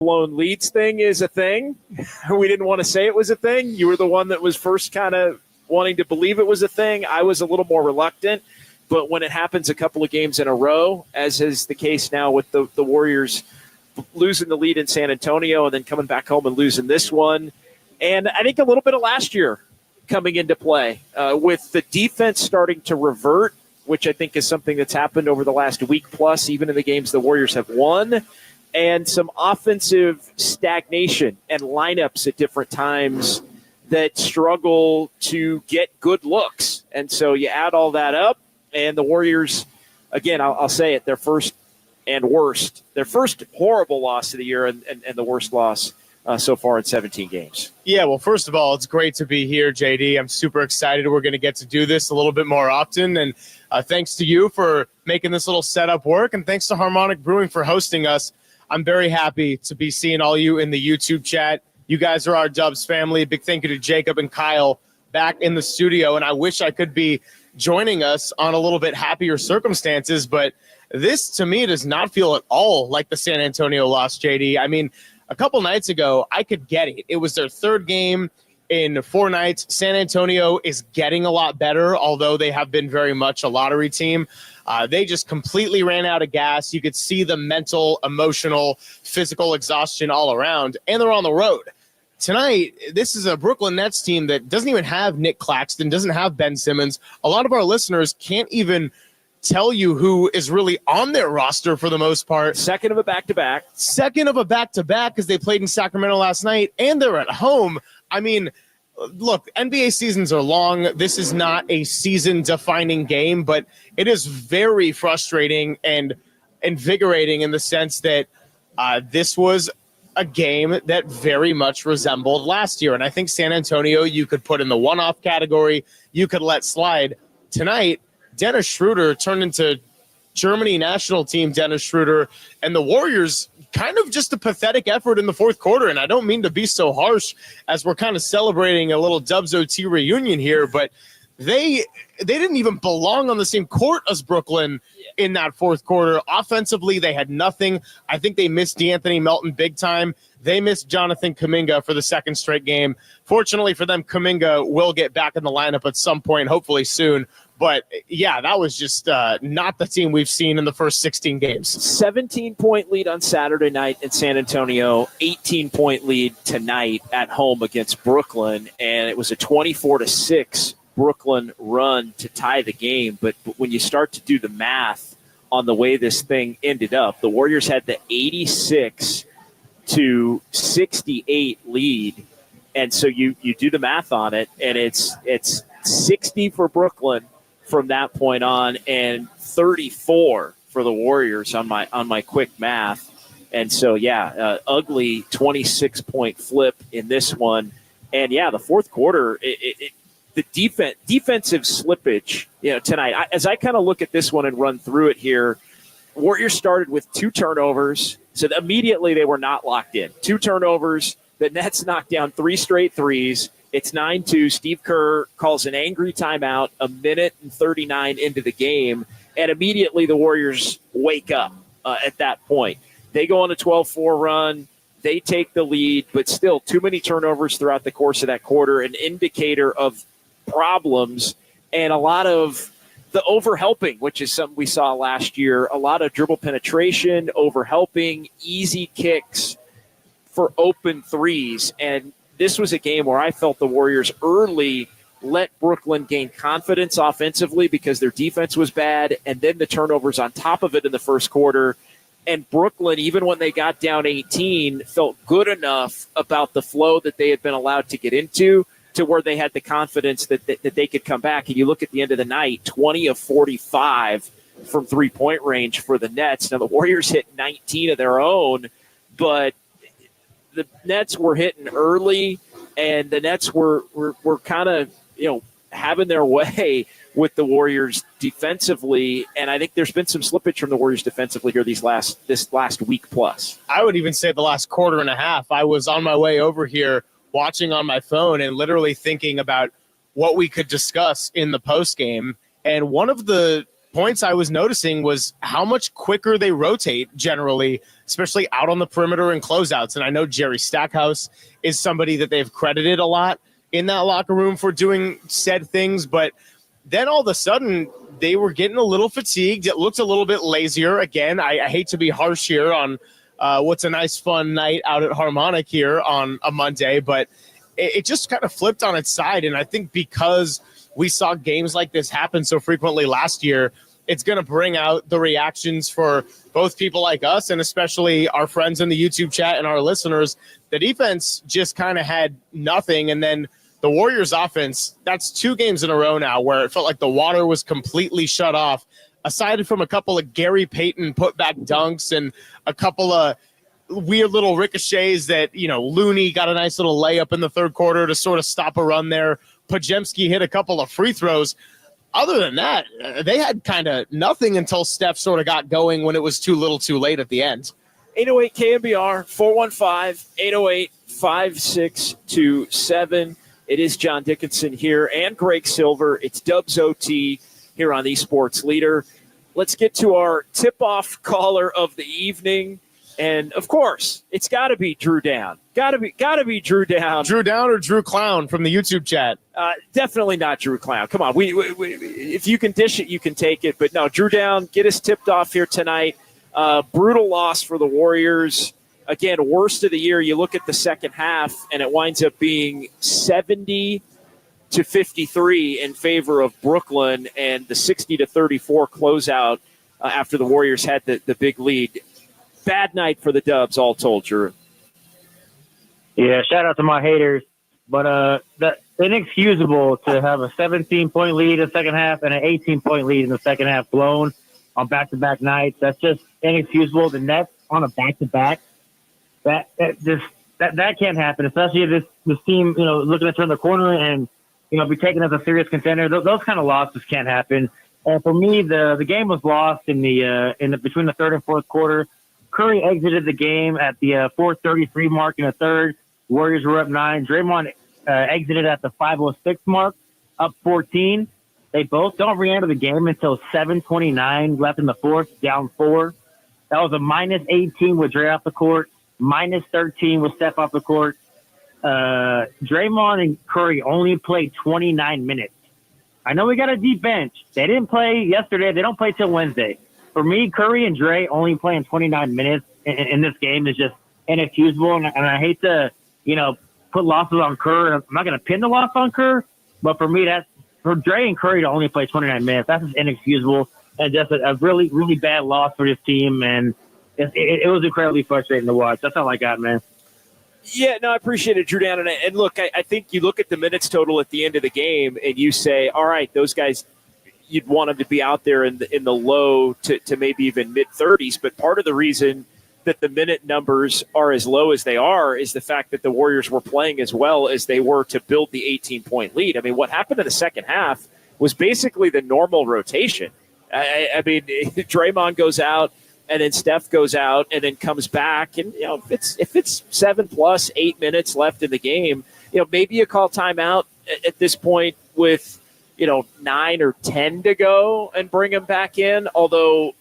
blown leads thing is a thing. We didn't want to say it was a thing. You were the one that was first kind of wanting to believe it was a thing. I was a little more reluctant. But when it happens a couple of games in a row, as is the case now with the Warriors losing the lead in San Antonio and then coming back home and losing this one, and I think a little bit of last year coming into play with the defense starting to revert, which I think is something that's happened over the last week plus, even in the games the Warriors have won, and some offensive stagnation and lineups at different times that struggle to get good looks. And so you add all that up, and the Warriors, again, I'll say it, their first horrible loss of the year and the worst loss so far in 17 games. Yeah, well, first of all, it's great to be here, JD. I'm super excited. We're going to get to do this a little bit more often. And thanks to you for making this little setup work. And thanks to Harmonic Brewing for hosting us. I'm very happy to be seeing all you in the YouTube chat. You guys are our Dubs family. Big thank you to Jacob and Kyle back in the studio. And I wish I could be joining us on a little bit happier circumstances, but this to me does not feel at all like the San Antonio loss, JD. I mean, a couple nights ago, I could get it. It was their third game in 4 nights. San Antonio is getting a lot better, although they have been very much a lottery team. They just completely ran out of gas. You could see the mental, emotional, physical exhaustion all around, and they're on the road. Tonight, this is a Brooklyn Nets team that doesn't even have Nick Claxton, doesn't have Ben Simmons. A lot of our listeners can't even tell you who is really on their roster for the most part. Second of a back-to-back because they played in Sacramento last night, and they're at home. I mean, look, NBA seasons are long. This is not a season-defining game, but it is very frustrating and invigorating in the sense that this was a game that very much resembled last year. And I think San Antonio, you could put in the one-off category. You could let slide. Tonight, Dennis Schroeder turned into Germany national team Dennis Schroeder, and the Warriors kind of just a pathetic effort in the fourth quarter. And I don't mean to be so harsh as we're kind of celebrating a little Dubs OT reunion here, but they didn't even belong on the same court as Brooklyn in that fourth quarter. Offensively, they had nothing. I think they missed DeAnthony Melton big time. They missed Jonathan Kuminga for the second straight game. Fortunately for them, Kuminga will get back in the lineup at some point, hopefully soon. But, yeah, that was just not the team we've seen in the first 16 games. 17-point lead on Saturday night in San Antonio, 18-point lead tonight at home against Brooklyn, and it was a 24-6 Brooklyn run to tie the game. But when you start to do the math on the way this thing ended up, the Warriors had the 86-68 lead. And so you do the math on it, and it's 60 for Brooklyn from that point on, and 34 for the Warriors on my quick math. And so, ugly 26-point flip in this one. And, the fourth quarter, the defensive slippage, tonight. As I kind of look at this one and run through it here, Warriors started with 2 turnovers. So immediately they were not locked in. 2 turnovers. The Nets knocked down 3 straight threes. It's 9-2. Steve Kerr calls an angry timeout a minute and 39 into the game, and immediately the Warriors wake up at that point. They go on a 12-4 run. They take the lead, but still too many turnovers throughout the course of that quarter, an indicator of problems and a lot of the overhelping, which is something we saw last year. A lot of dribble penetration, overhelping, easy kicks for open threes. And this was a game where I felt the Warriors early let Brooklyn gain confidence offensively because their defense was bad, and then the turnovers on top of it in the first quarter. And Brooklyn, even when they got down 18, felt good enough about the flow that they had been allowed to get into to where they had the confidence that they could come back. And you look at the end of the night, 20 of 45 from three-point range for the Nets. Now, the Warriors hit 19 of their own, but the Nets were hitting early, and the Nets were kind of, having their way with the Warriors defensively. And I think there's been some slippage from the Warriors defensively here this last week plus. I would even say the last quarter and a half. I was on my way over here watching on my phone and literally thinking about what we could discuss in the post game. And one of the points I was noticing was how much quicker they rotate generally, especially out on the perimeter and closeouts. And I know Jerry Stackhouse is somebody that they've credited a lot in that locker room for doing said things. But then all of a sudden, they were getting a little fatigued. It looked a little bit lazier. Again, I hate to be harsh here on what's a nice, fun night out at Harmonic here on a Monday, but it just kind of flipped on its side. And I think because we saw games like this happen so frequently last year, it's going to bring out the reactions for both people like us and especially our friends in the YouTube chat and our listeners. The defense just kind of had nothing. And then the Warriors offense, that's 2 games in a row now where it felt like the water was completely shut off, aside from a couple of Gary Payton putback dunks and a couple of weird little ricochets that, Looney got a nice little layup in the third quarter to sort of stop a run there. Pajemski hit a couple of free throws. Other than that, they had kind of nothing until Steph sort of got going when it was too little too late at the end. 808 KNBR, 415-808-5627. It is John Dickinson here and Greg Silver. It's Dubs OT here on Esports Leader. Let's get to our tip-off caller of the evening. And, of course, it's got to be Drew Down. Got to be Drew Down. Drew Down or Drew Clown from the YouTube chat? Definitely not Drew Clown. Come on. We if you can dish it, you can take it. But, no, Drew Down, get us tipped off here tonight. Brutal loss for the Warriors. Again, worst of the year. You look at the second half, and it winds up being 70-53 in favor of Brooklyn and the 60-34 closeout after the Warriors had the big lead. Bad night for the Dubs, all told, Drew. Yeah, shout out to my haters. But inexcusable to have a 17-point lead in the second half and an 18-point lead in the second half blown on back-to-back nights. That's just inexcusable. The Nets on a back-to-back, that can't happen, especially if this team, looking to turn the corner and, be taken as a serious contender. Those kind of losses can't happen. And for me, the game was lost in the between the third and fourth quarter. Curry exited the game at the 4:33 mark in the third. Warriors were up 9. Draymond exited at the 5:06 mark, up 14. They both don't re-enter the game until 7:29 left in the fourth, down 4. That was a -18 with Dre off the court, -13 with Steph off the court. Draymond and Curry only played 29 minutes. I know we got a deep bench. They didn't play yesterday. They don't play till Wednesday. For me, Curry and Dre only playing 29 minutes in this game is just inexcusable. And I hate to, put losses on Kerr. I'm not going to pin the loss on Kerr, but for me, for Dre and Curry to only play 29 minutes, that's just inexcusable and just a really, really bad loss for this team. And it was incredibly frustrating to watch. That's all I got, man. Yeah, no, I appreciate it, Drew Down. And look, I think you look at the minutes total at the end of the game and you say, all right, those guys, you'd want them to be out there in the low to maybe even mid-30s. But part of the reason that the minute numbers are as low as they are is the fact that the Warriors were playing as well as they were to build the 18-point lead. I mean, what happened in the second half was basically the normal rotation. I mean, Draymond goes out, and then Steph goes out and then comes back. And, if it's 7+ 8 minutes left in the game, maybe you call timeout at this point with, 9 or 10 to go and bring them back in. Although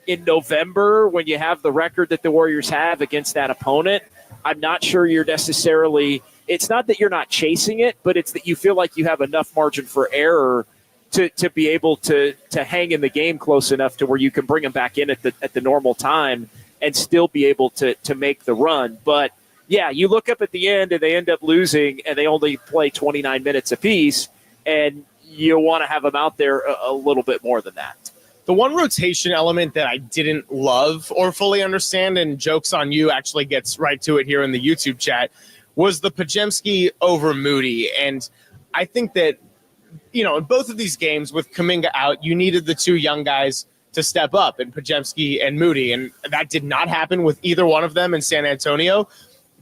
in November, when you have the record that the Warriors have against that opponent, I'm not sure you're necessarily – it's not that you're not chasing it, but it's that you feel like you have enough margin for error to be able to hang in the game close enough to where you can bring them back in at the normal time and still be able to make the run. But, yeah, you look up at the end and they end up losing and they only play 29 minutes apiece, and you want to have them out there a little bit more than that. The one rotation element that I didn't love or fully understand, and jokes on you actually gets right to it here in the YouTube chat, was the Pajemski over Moody. And I think that, in both of these games with Kuminga out, you needed the 2 young guys to step up, and Pajemski and Moody. And that did not happen with either one of them in San Antonio.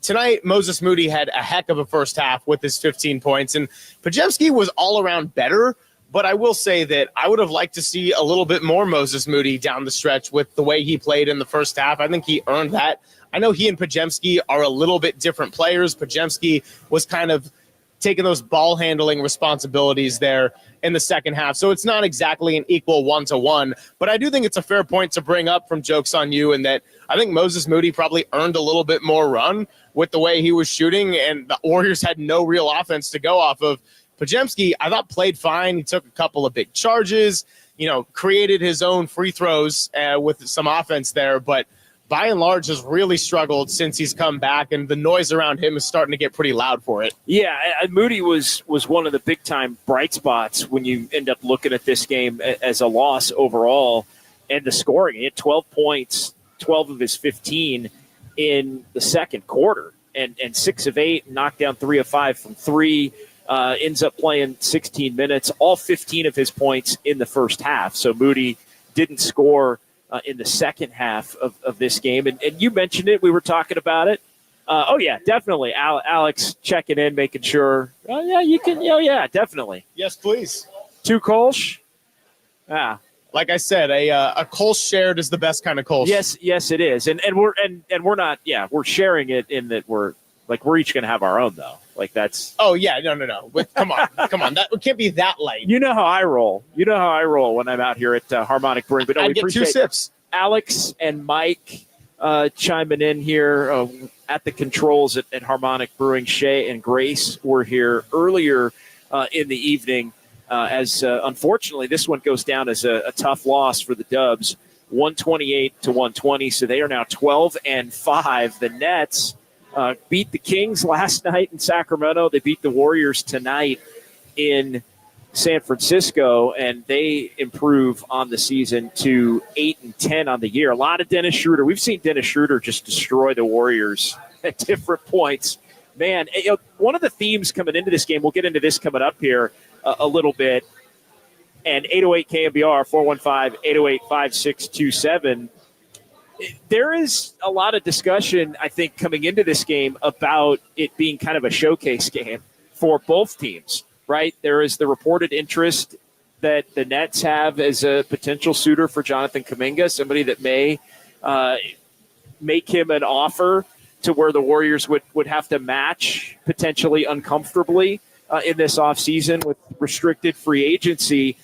Tonight, Moses Moody had a heck of a first half with his 15 points, and Pajemski was all around better. But I will say that I would have liked to see a little bit more Moses Moody down the stretch with the way he played in the first half. I think he earned that. I know he and Pajemski are a little bit different players. Pajemski was kind of taking those ball handling responsibilities there in the second half. So it's not exactly an equal 1-to-1, but I do think it's a fair point to bring up from Jokes on You, in that I think Moses Moody probably earned a little bit more run with the way he was shooting, and the Warriors had no real offense to go off of. Podziemski, I thought, played fine. He took a couple of big charges, created his own free throws with some offense there, but by and large has really struggled since he's come back, and the noise around him is starting to get pretty loud for it. Yeah, Moody was one of the big-time bright spots when you end up looking at this game as a loss overall, and the scoring. He had 12 points, 12 of his 15 in the second quarter, and 6 of 8, knocked down 3 of 5 from 3, ends up playing 16 minutes, all 15 of his points in the first half. So Moody didn't score in the second half of this game. And you mentioned it. We were talking about it. Oh, yeah, definitely. Alex checking in, making sure. Oh, yeah, you can. Oh, yeah, definitely. Yes, please. 2 Kolsch? Yeah. Like I said, a Kolsch shared is the best kind of Kolsch. Yes, it is. And we're not. Yeah, we're sharing it in that we're each going to have our own though. Like that's. Oh yeah, no. Come on. That can't be that light. You know how I roll. When I'm out here at Harmonic Brewing. But no, I we get appreciate 2 sips. Alex and Mike chiming in here at the controls at Harmonic Brewing. Shay and Grace were here earlier in the evening. As unfortunately, this one goes down as a tough loss for the Dubs, 128-120. So they are now 12-5. The Nets beat the Kings last night in Sacramento. They beat the Warriors tonight in San Francisco, and they improve on the season to 8-10 on the year. A lot of Dennis Schroeder. We've seen Dennis Schroeder just destroy the Warriors at different points. Man, one of the themes coming into this game, we'll get into this coming up here a little bit, and 808 KNBR, 415-808-5627. There is a lot of discussion, I think, coming into this game about it being kind of a showcase game for both teams, right? There is the reported interest that the Nets have as a potential suitor for Jonathan Kuminga, somebody that may make him an offer to where the Warriors would have to match potentially uncomfortably in this offseason with restricted free agency.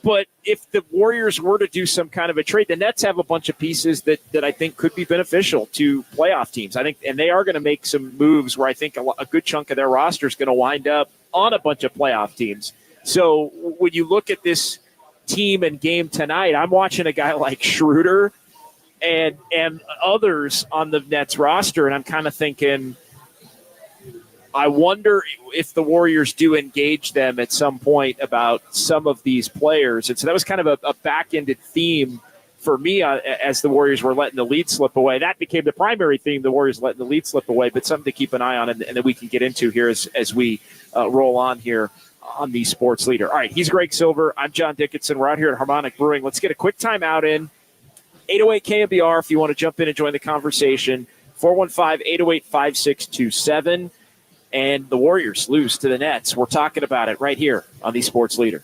But if the Warriors were to do some kind of a trade, the Nets have a bunch of pieces that I think could be beneficial to playoff teams. I think, and they are going to make some moves where I think a good chunk of their roster is going to wind up on a bunch of playoff teams. So when you look at this team and game tonight, I'm watching a guy like Schroeder and others on the Nets roster, and I'm kind of thinking, I wonder if the Warriors do engage them at some point about some of these players. And so that was kind of a back-ended theme for me as the Warriors were letting the lead slip away. That became the primary theme, the Warriors letting the lead slip away, but something to keep an eye on and that we can get into here as we roll on here on the Sports Leader. All right, he's Greg Silver. I'm John Dickinson. We're out here at Harmonic Brewing. Let's get a quick timeout in. 808 KNBR if you want to jump in and join the conversation. 415-808-5627. And the Warriors lose to the Nets. We're talking about it right here on the Sports Leader.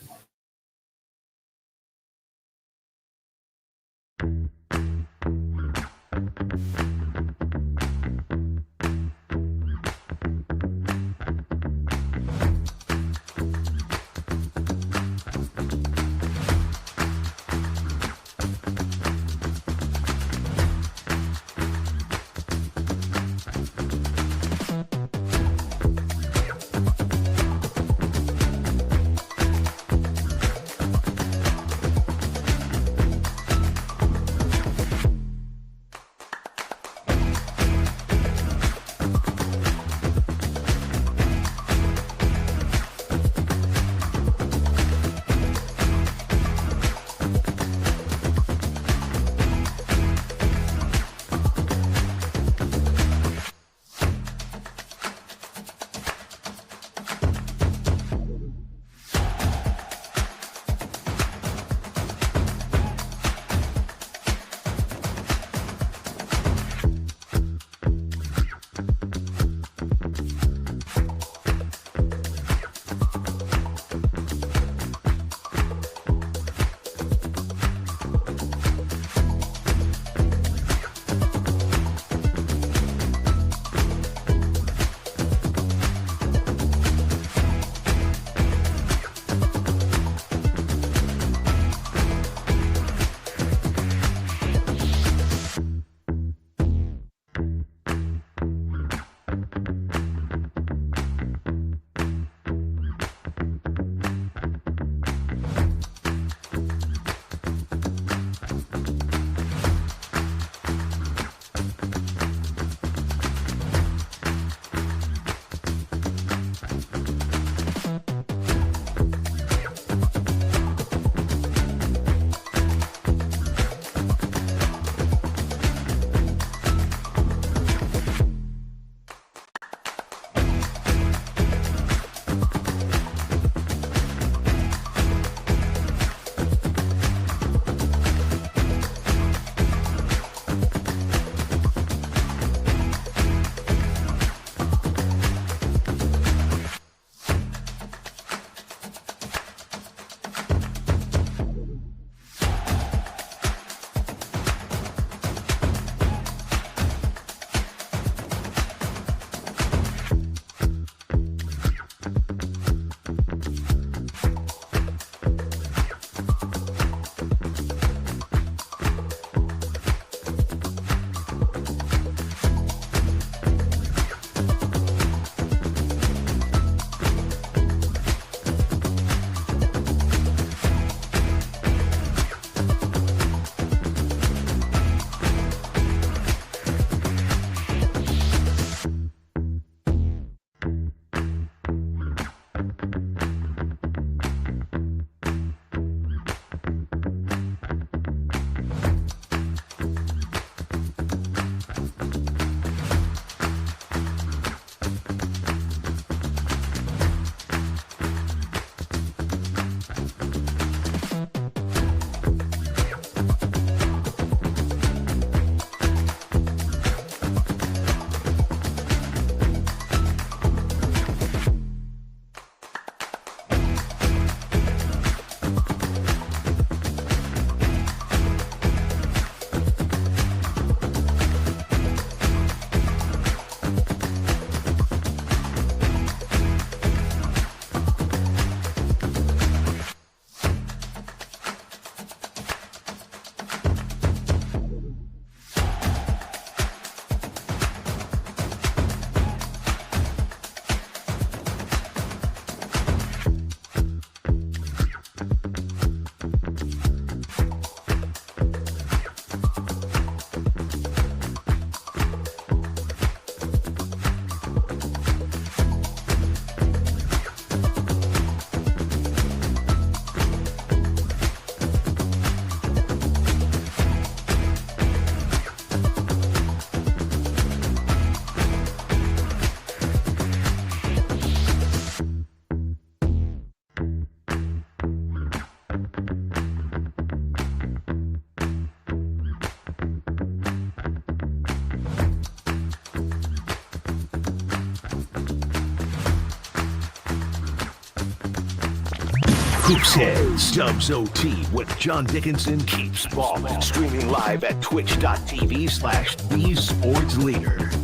Hoops Heads, Dubs OT with John Dickinson keeps ballin'. Streaming live at twitch.tv/thesportsleader. The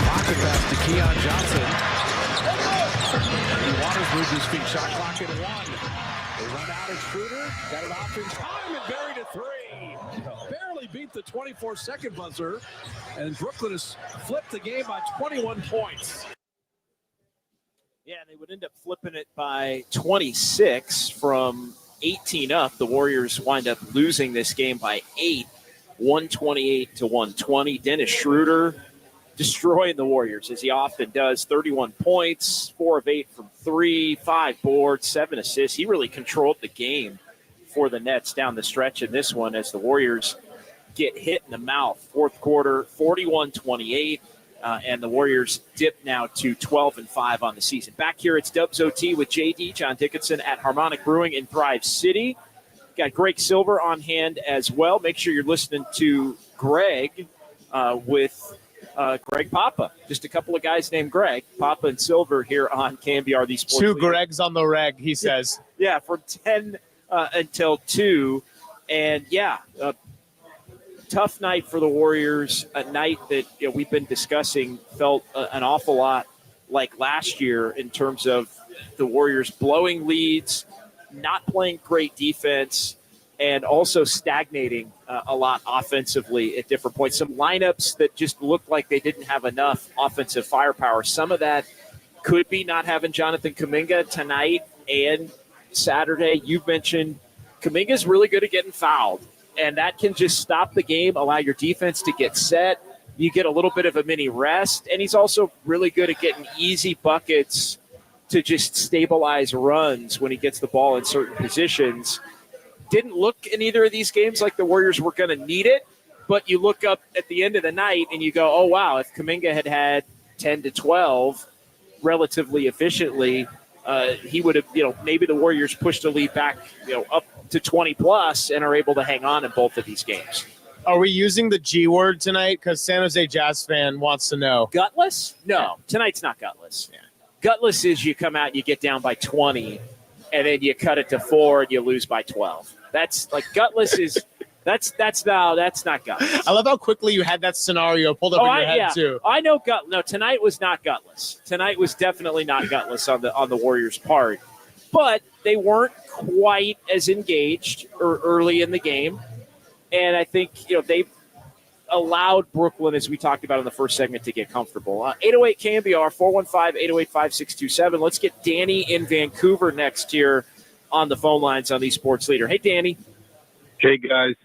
pocket pass to Keon Johnson. Waters moved his feet. Shot clock at 1. They run out as Schroeder. Got it off in time and buried a 3. Barely beat the 24-second buzzer. And Brooklyn has flipped the game by 21 points. Yeah, they would end up flipping it by 26 from 18 up. The Warriors wind up losing this game by 8, 128 to 120. Dennis Schroeder destroying the Warriors, as he often does. 31 points, 4 of 8 from 3, 5 boards, 7 assists. He really controlled the game for the Nets down the stretch in this one as the Warriors get hit in the mouth. Fourth quarter, 41-28. And the Warriors dip now to 12-5 on the season. Back here, it's Dubs OT with JD, John Dickinson at Harmonic Brewing in Thrive City. Got Greg Silver on hand as well. Make sure you're listening to Greg with Greg Papa. Just a couple of guys named Greg, Papa and Silver here on KNBR, the Sports Two Leader. Gregs on the reg, he says. Yeah, from 10 until 2. And, tough night for the Warriors, a night that we've been discussing felt an awful lot like last year in terms of the Warriors blowing leads, not playing great defense, and also stagnating a lot offensively at different points. Some lineups that just looked like they didn't have enough offensive firepower. Some of that could be not having Jonathan Kuminga tonight and Saturday. You've mentioned Kuminga's really good at getting fouled. And that can just stop the game, allow your defense to get set. You get a little bit of a mini rest. And he's also really good at getting easy buckets to just stabilize runs when he gets the ball in certain positions. Didn't look in either of these games like the Warriors were going to need it. But you look up at the end of the night and you go, oh, wow, if Kuminga had 10 to 12 relatively efficiently, he would have, maybe the Warriors pushed the lead back, up to 20 plus and are able to hang on in both of these games. Are we using the G word tonight? Because San Jose Jazz fan wants to know. Gutless? No, tonight's not gutless. Yeah. Gutless is you come out and you get down by 20 and then you cut it to 4 and you lose by 12. That's like gutless is that's not gutless. I love how quickly you had that scenario pulled up in your head too. I know No, tonight was not gutless. Tonight was definitely not gutless on the Warriors' part. But they weren't quite as engaged early in the game. And I think, they allowed Brooklyn, as we talked about in the first segment, to get comfortable. 808 KNBR, 415-808-5627. Let's get Danny in Vancouver next here on the phone lines on the Sports Leader. Hey, Danny. Hey, guys.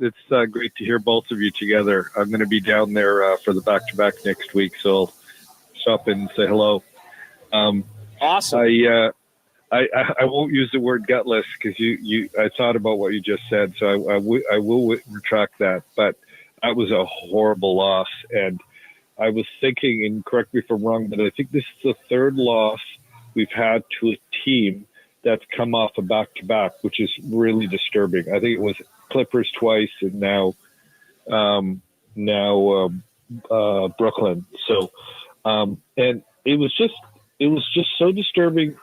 It's great to hear both of you together. I'm going to be down there for the back-to-back next week, so I'll stop in and say hello. Awesome. I won't use the word gutless because I thought about what you just said, so I will retract that. But that was a horrible loss, and I was thinking, and correct me if I'm wrong, but I think this is the third loss we've had to a team that's come off a back-to-back, which is really disturbing. I think it was Clippers twice, and now Brooklyn. So, and it was just so disturbing.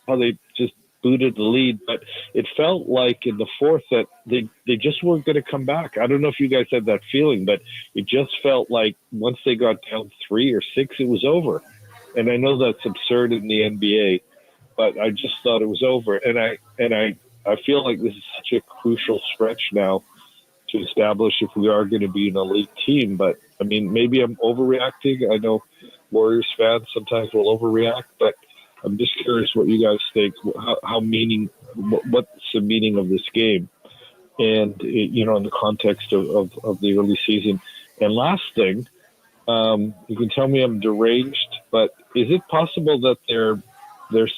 How they just booted the lead, but it felt like in the fourth that they just weren't going to come back. I don't know if you guys had that feeling, but it just felt like once they got down 3 or 6, it was over. And I know that's absurd in the NBA, but I just thought it was over. And I feel like this is such a crucial stretch now to establish if we are going to be an elite team. But I mean, maybe I'm overreacting. I know Warriors fans sometimes will overreact, but I'm just curious what you guys think. What's the meaning of this game, and in the context of the early season. And last thing, you can tell me I'm deranged, but is it possible that they're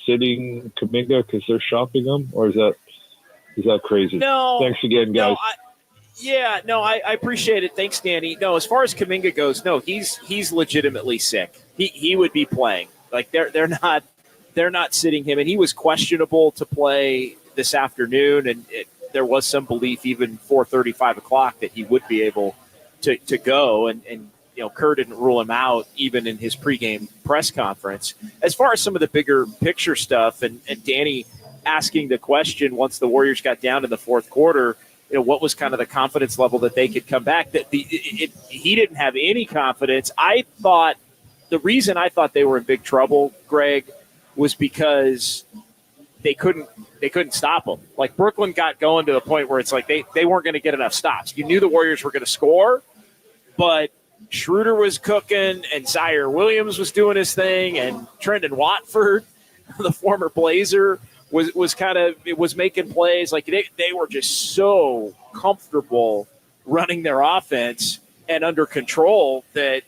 sitting Kuminga because they're shopping him, or is that crazy? No. Thanks again, guys. I appreciate it. Thanks, Danny. No, as far as Kuminga goes, no, he's legitimately sick. He would be playing. Like they're not sitting him, and he was questionable to play this afternoon, and there was some belief even 4:30, 5 o'clock that he would be able to go, and Kerr didn't rule him out even in his pregame press conference. As far as some of the bigger picture stuff, and Danny asking the question once the Warriors got down in the fourth quarter, what was kind of the confidence level that they could come back? That he didn't have any confidence. I thought the reason I thought they were in big trouble, Greg, was because they couldn't stop them. Like Brooklyn got going to the point where it's like they weren't going to get enough stops. You knew the Warriors were going to score, but Schroeder was cooking and Zaire Williams was doing his thing, and Trendon Watford, the former Blazer, was making plays. Like they were just so comfortable running their offense and under control that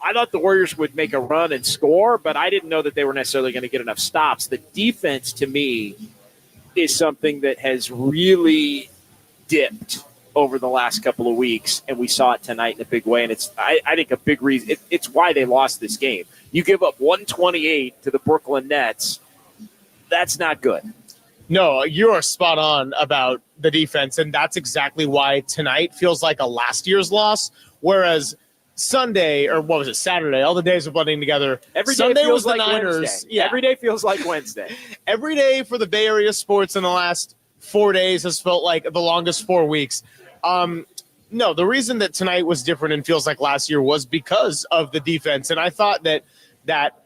I thought the Warriors would make a run and score, but I didn't know that they were necessarily going to get enough stops. The defense, to me, is something that has really dipped over the last couple of weeks, and we saw it tonight in a big way. And it's, I think, a big reason. It's why they lost this game. You give up 128 to the Brooklyn Nets. That's not good. No, you are spot on about the defense, and that's exactly why tonight feels like a last year's loss, whereas Sunday, or what was it, Saturday, all the days are blending together. Every day Sunday feels was the like Niners. Wednesday. Yeah. Every day feels like Wednesday. Every day for the Bay Area sports in the last 4 days has felt like the longest 4 weeks. No, the reason that tonight was different and feels like last year was because of the defense. And I thought that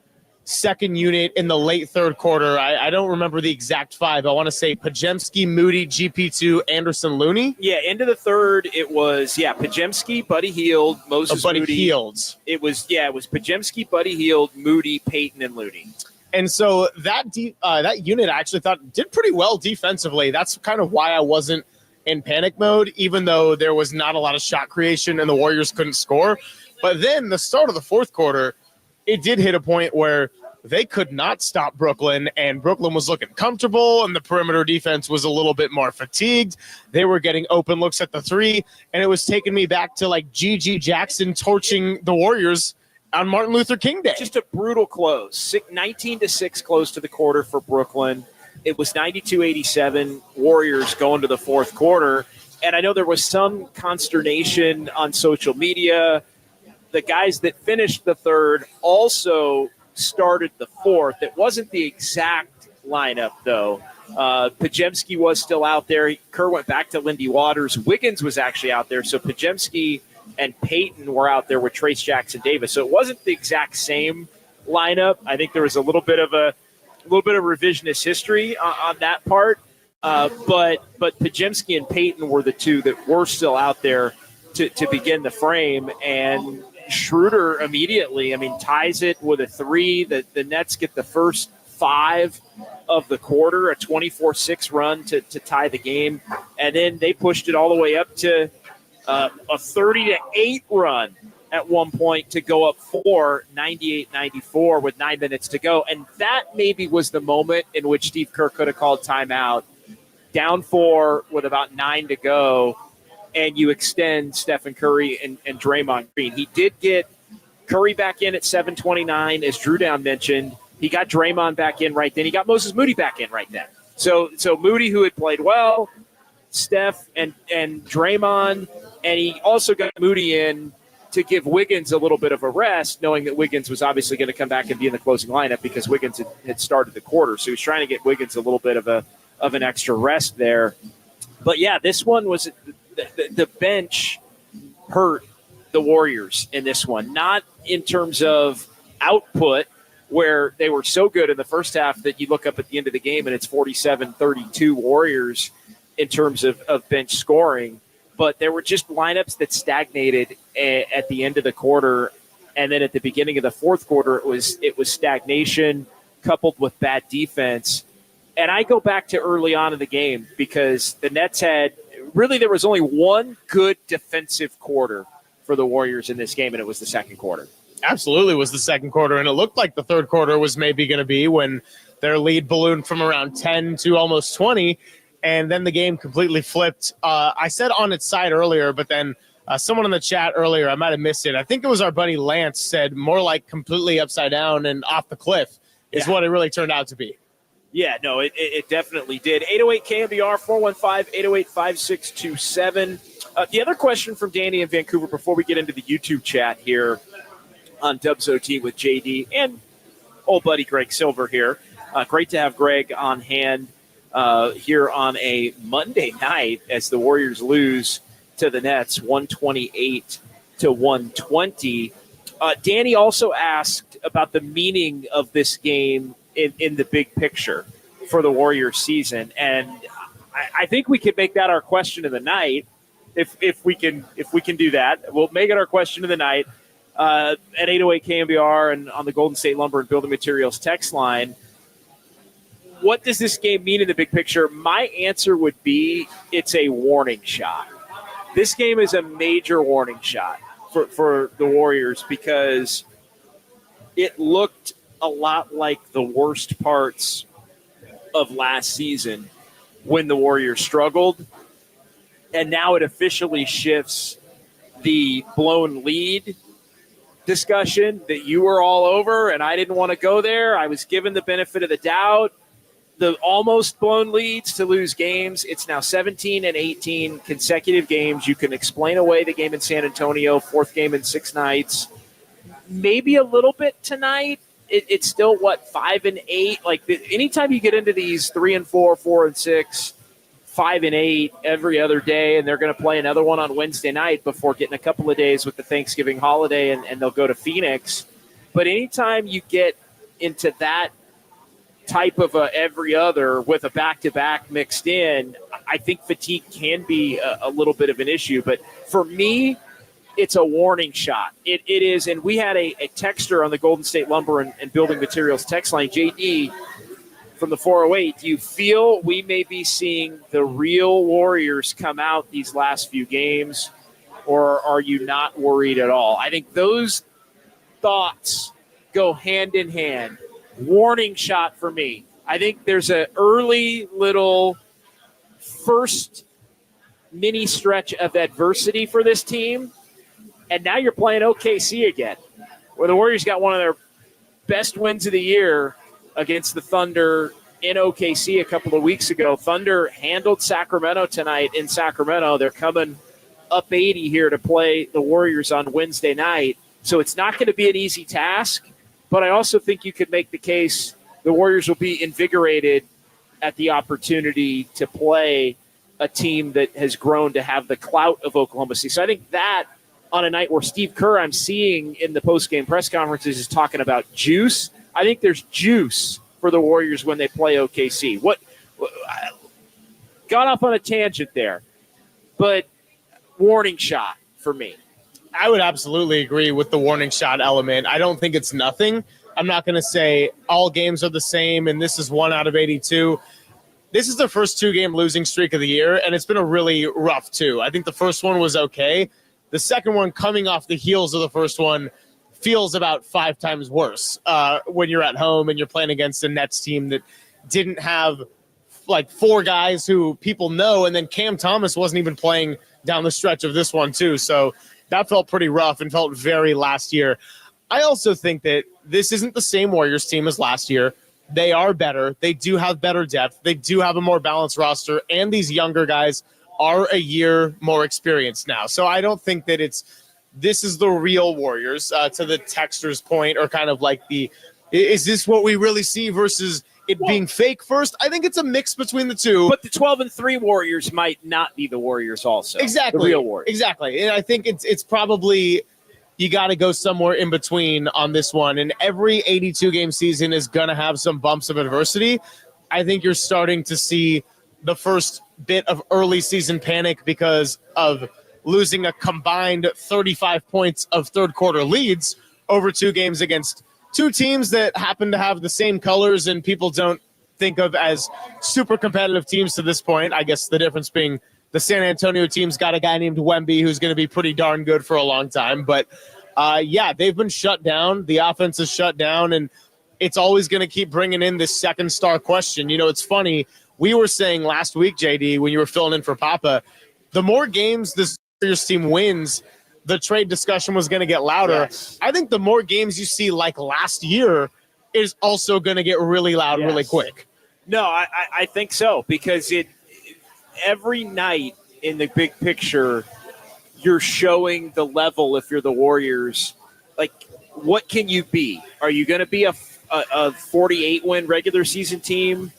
second unit in the late third quarter, I don't remember the exact five. I want to say Pajemski, Moody, GP2, Anderson, Looney. Yeah, into the third, it was, Pajemski, Buddy Hield, Moses Buddy Moody. Hields. It was Pajemski, Buddy Hield, Moody, Payton, and Looney. And so that unit I actually thought did pretty well defensively. That's kind of why I wasn't in panic mode, even though there was not a lot of shot creation and the Warriors couldn't score. But then the start of the fourth quarter, it did hit a point where they could not stop Brooklyn, and Brooklyn was looking comfortable, and the perimeter defense was a little bit more fatigued. They were getting open looks at the three, and it was taking me back to like G.G. Jackson torching the Warriors on Martin Luther King Day. Just a brutal close. 19-6 close to the quarter for Brooklyn. It was 92-87 Warriors going to the fourth quarter. And I know there was some consternation on social media. The guys that finished the third also started the fourth. It wasn't the exact lineup, though. Pajemski was still out there. Kerr went back to Lindy Waters. Wiggins was actually out there. So Pajemski and Payton were out there with Trace Jackson-Davis. So it wasn't the exact same lineup. I think there was a little bit of revisionist history on that part. But Pajemski and Payton were the two that were still out there to begin the frame. And Schroeder immediately, ties it with a three. The Nets get the first 5 of the quarter, a 24-6 run to tie the game. And then they pushed it all the way up to a 30-8 run at one point to go up 4, 98-94 with 9 minutes to go. And that maybe was the moment in which Steve Kerr could have called timeout. Down 4 with about 9 to go, and you extend Stephen Curry and Draymond Green. He did get Curry back in at 7:29, as Drew Down mentioned. He got Draymond back in right then. He got Moses Moody back in right then. So Moody, who had played well, Steph and Draymond, and he also got Moody in to give Wiggins a little bit of a rest, knowing that Wiggins was obviously going to come back and be in the closing lineup because Wiggins had started the quarter. So he was trying to get Wiggins a little bit of an extra rest there. But, yeah, this one was the bench hurt the Warriors in this one, not in terms of output, where they were so good in the first half that you look up at the end of the game and it's 47-32 Warriors in terms of bench scoring. But there were just lineups that stagnated at the end of the quarter. And then at the beginning of the fourth quarter, it was stagnation coupled with bad defense. And I go back to early on in the game because the Nets there was only one good defensive quarter for the Warriors in this game, and it was the second quarter. Absolutely was the second quarter, and it looked like the third quarter was maybe going to be when their lead ballooned from around 10 to almost 20, and then the game completely flipped. I said on its side earlier, but then someone in the chat earlier, I might have missed it. I think it was our buddy Lance said more like completely upside down and off the cliff is what it really turned out to be. Yeah, no, it definitely did. 808 KNBR, 415-808-5627. The other question from Danny in Vancouver before we get into the YouTube chat here on Dubs OT with JD and old buddy Greg Silver here. Great to have Greg on hand here on a Monday night as the Warriors lose to the Nets 128-120. Danny also asked about the meaning of this game in the big picture for the Warriors season. And I think we could make that our question of the night. If we can do that, we'll make it our question of the night at 808 KNBR and on the Golden State Lumber and Building Materials text line. What does this game mean in the big picture? My answer would be it's a warning shot. This game is a major warning shot for the Warriors because it looked a lot like the worst parts of last season when the Warriors struggled. And now it officially shifts the blown lead discussion that you were all over, and I didn't want to go there. I was given the benefit of the doubt. The almost blown leads to lose games. It's now 17 and 18 consecutive games. You can explain away the game in San Antonio, fourth game in 6 nights. Maybe a little bit tonight. It's still, 5 and 8? Like, anytime you get into these 3 and 4, 4 and 6, 5 and 8 every other day, and they're going to play another one on Wednesday night before getting a couple of days with the Thanksgiving holiday, and they'll go to Phoenix. But anytime you get into that type of every other with a back-to-back mixed in, I think fatigue can be a little bit of an issue. But for me, it's a warning shot. It is, and we had a texter on the Golden State Lumber and Building Materials text line, JD, from the 408, do you feel we may be seeing the real Warriors come out these last few games, or are you not worried at all? I think those thoughts go hand in hand. Warning shot for me. I think there's an early little first mini stretch of adversity for this team, and now you're playing OKC again, where the Warriors got one of their best wins of the year against the Thunder in OKC a couple of weeks ago. Thunder handled Sacramento tonight in Sacramento. They're coming up 80 here to play the Warriors on Wednesday night. So it's not going to be an easy task, but I also think you could make the case the Warriors will be invigorated at the opportunity to play a team that has grown to have the clout of Oklahoma City. So I think that on a night where Steve Kerr, I'm seeing in the post-game press conferences, is talking about juice. I think there's juice for the Warriors when they play OKC. Got off on a tangent there, but warning shot for me. I would absolutely agree with the warning shot element. I don't think it's nothing. I'm not going to say all games are the same and this is 1 out of 82. This is the first 2-game losing streak of the year, and it's been a really rough 2. I think the first one was okay. The second one, coming off the heels of the first one, feels about 5 times worse when you're at home and you're playing against a Nets team that didn't have like 4 guys who people know, and then Cam Thomas wasn't even playing down the stretch of this one too. So that felt pretty rough and felt very last year. I also think that this isn't the same Warriors team as last year. They are better. They do have better depth. They do have a more balanced roster, and these younger guys are a year more experienced now. So I don't think that this is the real Warriors, to the texter's point, or kind of like is this what we really see versus it being fake first? I think it's a mix between the two. But the 12-3 Warriors might not be the Warriors also. Exactly. The real Warriors. Exactly. And I think it's probably you got to go somewhere in between on this one. And every 82-game season is going to have some bumps of adversity. I think you're starting to see the first bit of early season panic because of losing a combined 35 points of third quarter leads over 2 games against 2 teams that happen to have the same colors and people don't think of as super competitive teams to this point. I guess the difference being the San Antonio team's got a guy named Wemby who's going to be pretty darn good for a long time. But, they've been shut down. The offense is shut down, and it's always going to keep bringing in this second star question. You know, it's funny. We were saying last week, JD, when you were filling in for Papa, the more games this Warriors team wins, the trade discussion was going to get louder. Yes. I think the more games you see like last year is also going to get really loud really quick. No, I think so, because every night in the big picture, you're showing the level if you're the Warriors. Like, what can you be? Are you going to be a 48-win regular season team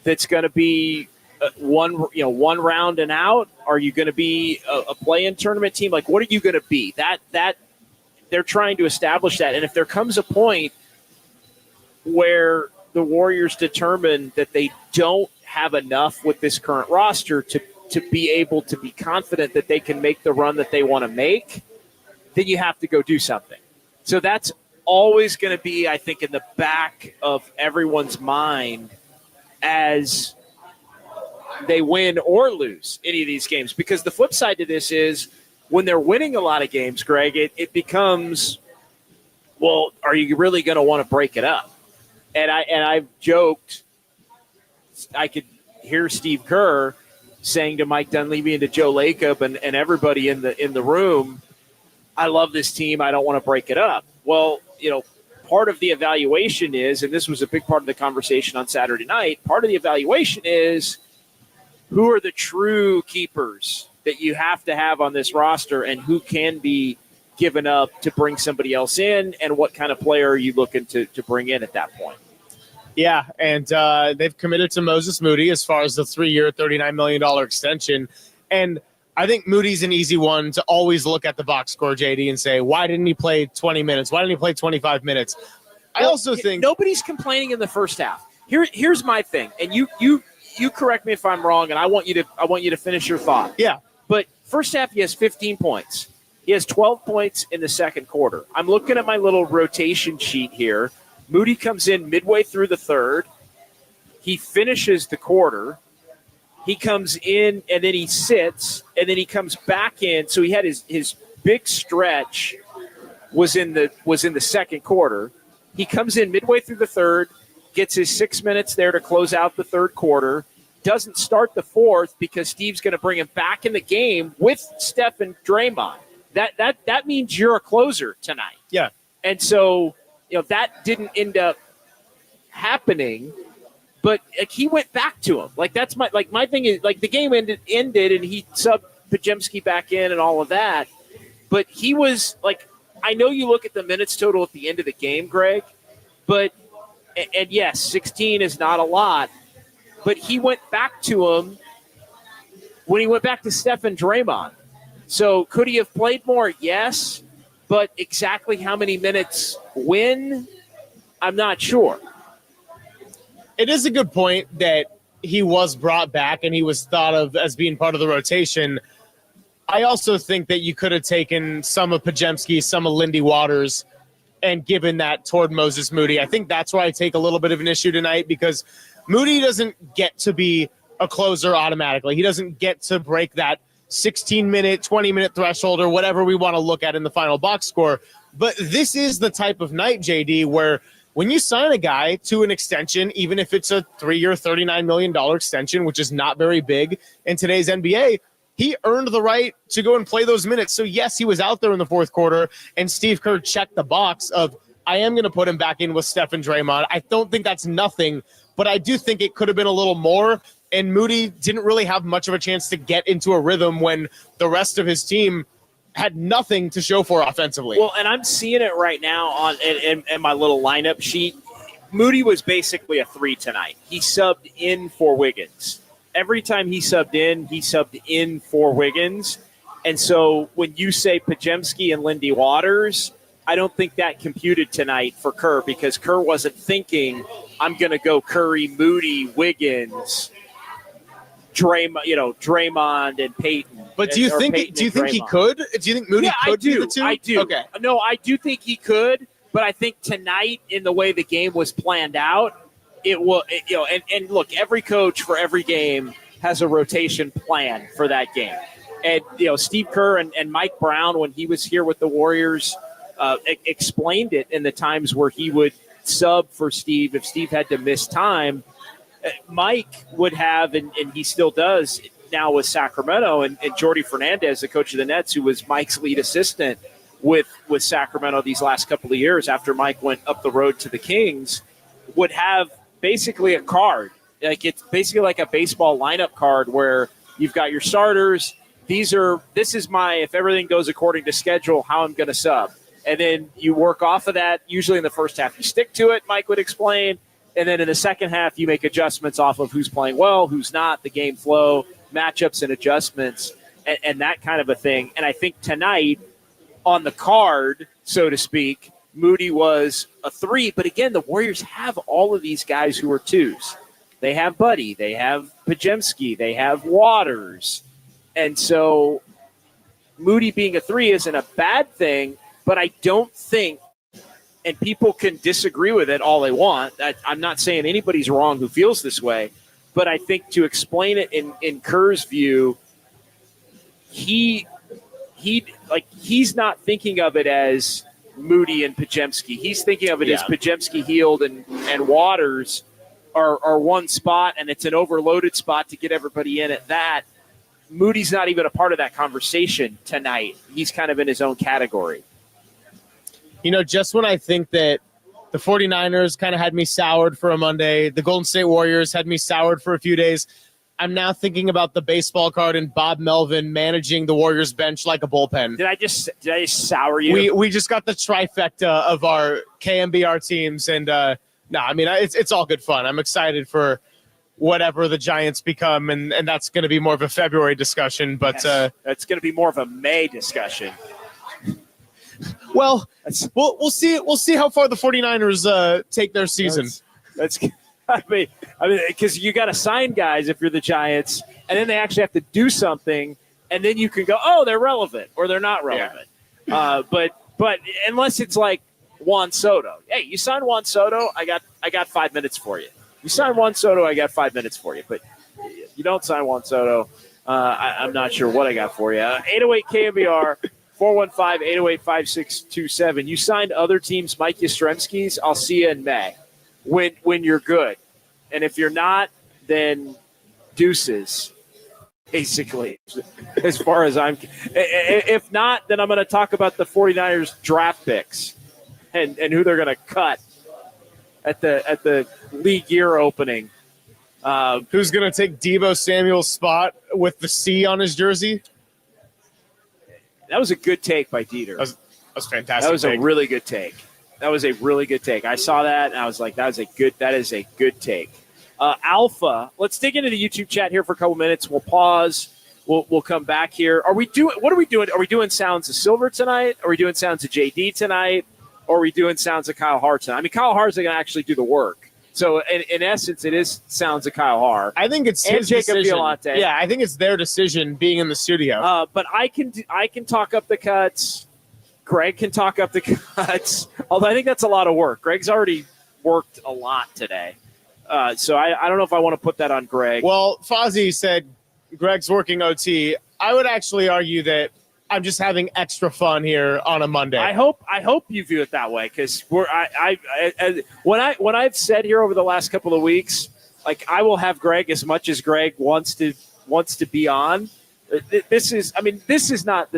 that's going to be one round and out? Are you going to be a play-in tournament team? Like, what are you going to be? That they're trying to establish that. And if there comes a point where the Warriors determine that they don't have enough with this current roster to be able to be confident that they can make the run that they want to make, then you have to go do something. So that's always going to be, I think, in the back of everyone's mind as they win or lose any of these games. Because the flip side to this is when they're winning a lot of games, Greg, it becomes, well, are you really going to want to break it up? And I've joked, I could hear Steve Kerr saying to Mike Dunleavy and to Joe Lacob and everybody in the room, I love this team. I don't want to break it up. Well, part of the evaluation is, and this was a big part of the conversation on Saturday night, part of the evaluation is who are the true keepers that you have to have on this roster and who can be given up to bring somebody else in, and what kind of player are you looking to bring in at that point? Yeah, and they've committed to Moses Moody as far as the 3-year, $39 million extension. And I think Moody's an easy one to always look at the box score, JD, and say, why didn't he play 20 minutes? Why didn't he play 25 minutes? I also think nobody's complaining in the first half. Here's my thing, and you correct me if I'm wrong, and I want you to finish your thought. Yeah. But first half, he has 15 points. He has 12 points in the second quarter. I'm looking at my little rotation sheet here. Moody comes in midway through the third. He finishes the quarter. He comes in, and then he sits, and then he comes back in. So he had his big stretch was in the second quarter. He comes in midway through the third, gets his 6 minutes there to close out the third quarter, doesn't start the fourth because Steve's going to bring him back in the game with Steph and Draymond. That means you're a closer tonight. Yeah. And so, that didn't end up happening, but he went back to him. That's my thing is, the game ended and he subbed Podziemski back in and all of that. But he was I know you look at the minutes total at the end of the game, Greg, but yes, 16 is not a lot, but he went back to him when he went back to Steph and Draymond. So could he have played more? Yes. But exactly how many minutes when, I'm not sure. It is a good point that he was brought back and he was thought of as being part of the rotation. I also think that you could have taken some of Podziemski, some of Lindy Waters, and given that toward Moses Moody. I think that's where I take a little bit of an issue tonight, because Moody doesn't get to be a closer automatically. He doesn't get to break that 16-minute, 20-minute threshold or whatever we want to look at in the final box score. But this is the type of night, JD, where when you sign a guy to an extension, even if it's a 3-year, $39 million extension, which is not very big in today's NBA, he earned the right to go and play those minutes. So, yes, he was out there in the fourth quarter, and Steve Kerr checked the box of, I am going to put him back in with Steph and Draymond. I don't think that's nothing, but I do think it could have been a little more. And Moody didn't really have much of a chance to get into a rhythm when the rest of his team had nothing to show for offensively. Well, and I'm seeing it right now in my little lineup sheet. Moody was basically a 3 tonight. He subbed in for Wiggins. Every time he subbed in for Wiggins. And so when you say Podziemski and Lindy Waters, I don't think that computed tonight for Kerr, because Kerr wasn't thinking, I'm going to go Curry, Moody, Wiggins, Draymond and Peyton. But do you think he could? Do you think Moody could do the two? I do. Okay. No, I do think he could, but I think tonight, in the way the game was planned out, it will. And look, every coach for every game has a rotation plan for that game. And Steve Kerr and Mike Brown, when he was here with the Warriors, explained it in the times where he would sub for Steve if Steve had to miss time. Mike would have, and he still does now with Sacramento, and Jordy Fernandez, the coach of the Nets, who was Mike's lead assistant with Sacramento these last couple of years after Mike went up the road to the Kings, would have basically a card. It's basically like a baseball lineup card where you've got your starters, this is my, if everything goes according to schedule, how I'm going to sub. And then you work off of that. Usually in the first half, you stick to it, Mike would explain. And then in the second half, you make adjustments off of who's playing well, who's not, the game flow, matchups and adjustments, and that kind of a thing. And I think tonight on the card, so to speak, Moody was a 3. But again, the Warriors have all of these guys who are 2s. They have Buddy. They have Pajemski. They have Waters. And so Moody being a 3 isn't a bad thing, but I don't think, and people can disagree with it all they want. I'm not saying anybody's wrong who feels this way, but I think to explain it in Kerr's view, he's not thinking of it as Moody and Pajemski. He's thinking of it as Pajemski, Heald, and Waters are one spot, and it's an overloaded spot to get everybody in at that. Moody's not even a part of that conversation tonight. He's kind of in his own category. Just when I think that the 49ers kind of had me soured for a Monday, the Golden State Warriors had me soured for a few days, I'm now thinking about the baseball card and Bob Melvin managing the Warriors bench like a bullpen. Did I just sour you? We just got the trifecta of our KNBR teams, and it's all good fun. I'm excited for whatever the Giants become, and that's going to be more of a February discussion. But that's going to be more of a May discussion. Well, we'll see. We'll see how far the 49ers take their season. I mean, because you got to sign guys if you're the Giants, and then they actually have to do something, and then you can go, oh, they're relevant or they're not relevant. Yeah. But unless it's like Juan Soto, hey, you sign Juan Soto, I got 5 minutes for you. You sign Juan Soto, I got 5 minutes for you. But you don't sign Juan Soto, I'm not sure what I got for you. 808 KNBR. 415-808-5627. You signed other teams, Mike Yastrzemski's. I'll see you in May when you're good. And if you're not, then deuces, basically, as far as I'm – if not, then I'm going to talk about the 49ers draft picks and who they're going to cut at the league year opening. Who's going to take Deebo Samuel's spot with the C on his jersey? That was a good take by Dieter. That was fantastic. That was a really good take. I saw that, and I was like, that is a good take. Alpha, let's dig into the YouTube chat here for a couple minutes. We'll pause. We'll come back here. What are we doing? Are we doing Sounds of Silver tonight? Are we doing Sounds of JD tonight? Or are we doing Sounds of Kyle Hart tonight? I mean, Kyle Hart's going to actually do the work. So, in essence, it is Sounds of Kyle Hart. I think it's his Jacob decision. Violante. Yeah, I think it's their decision being in the studio. But I can talk up the cuts. Greg can talk up the cuts. Although I think that's a lot of work. Greg's already worked a lot today. So I don't know if I want to put that on Greg. Well, Fozzie said Greg's working OT. I would actually argue that I'm just having extra fun here on a Monday. I hope you view it that way, because when I've said here over the last couple of weeks, like, I will have Greg as much as Greg wants to be on. This is not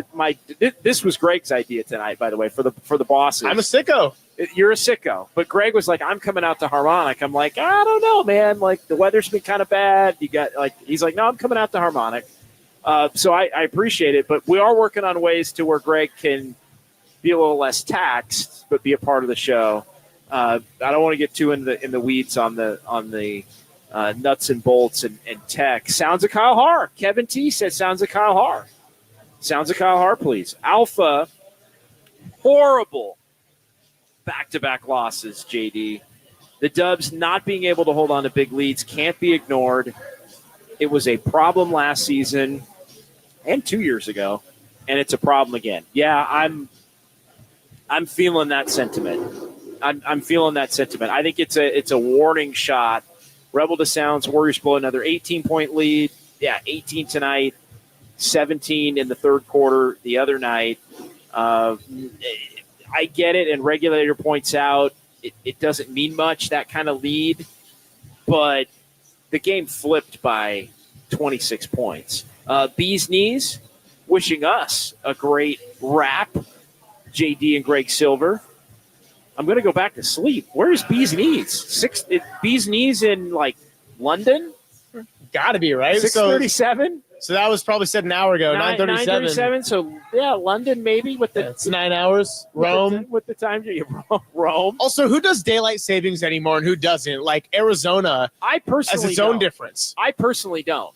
this was Greg's idea tonight, by the way, for the bosses. I'm a sicko. You're a sicko, but Greg was like, I'm coming out to Harmonic. I'm like, I don't know, man. Like, the weather's been kind of bad. He's like, no, I'm coming out to Harmonic. So I appreciate it, but we are working on ways to where Greg can be a little less taxed, but be a part of the show. I don't want to get too in the weeds on the nuts and bolts and tech. Sounds of Kyle Hart. Kevin T says Sounds of Kyle Hart. Sounds of Kyle Hart, please. Alpha, horrible back-to-back losses, JD. The Dubs not being able to hold on to big leads can't be ignored. It was a problem last season and 2 years ago, and it's a problem again. Yeah, I'm feeling that sentiment. I'm feeling that sentiment. I think it's a warning shot. Rebel to Sounds, Warriors blow another 18-point lead. Yeah, 18 tonight, 17 in the third quarter the other night. I get it, and Regulator points out it doesn't mean much, that kind of lead, but the game flipped by 26 points. Bee's Knees wishing us a great wrap, JD and Greg Silver. I'm going to go back to sleep. Where is Bee's Knees? Bee's Knees in, like, London? Got to be, right? 637? So that was probably said an hour ago, 9:37. 9:37. So yeah, London maybe with the It's 9 hours. Rome. with the time. Rome. Also, who does daylight savings anymore and who doesn't? Like Arizona I personally has its own don't. difference. I personally don't.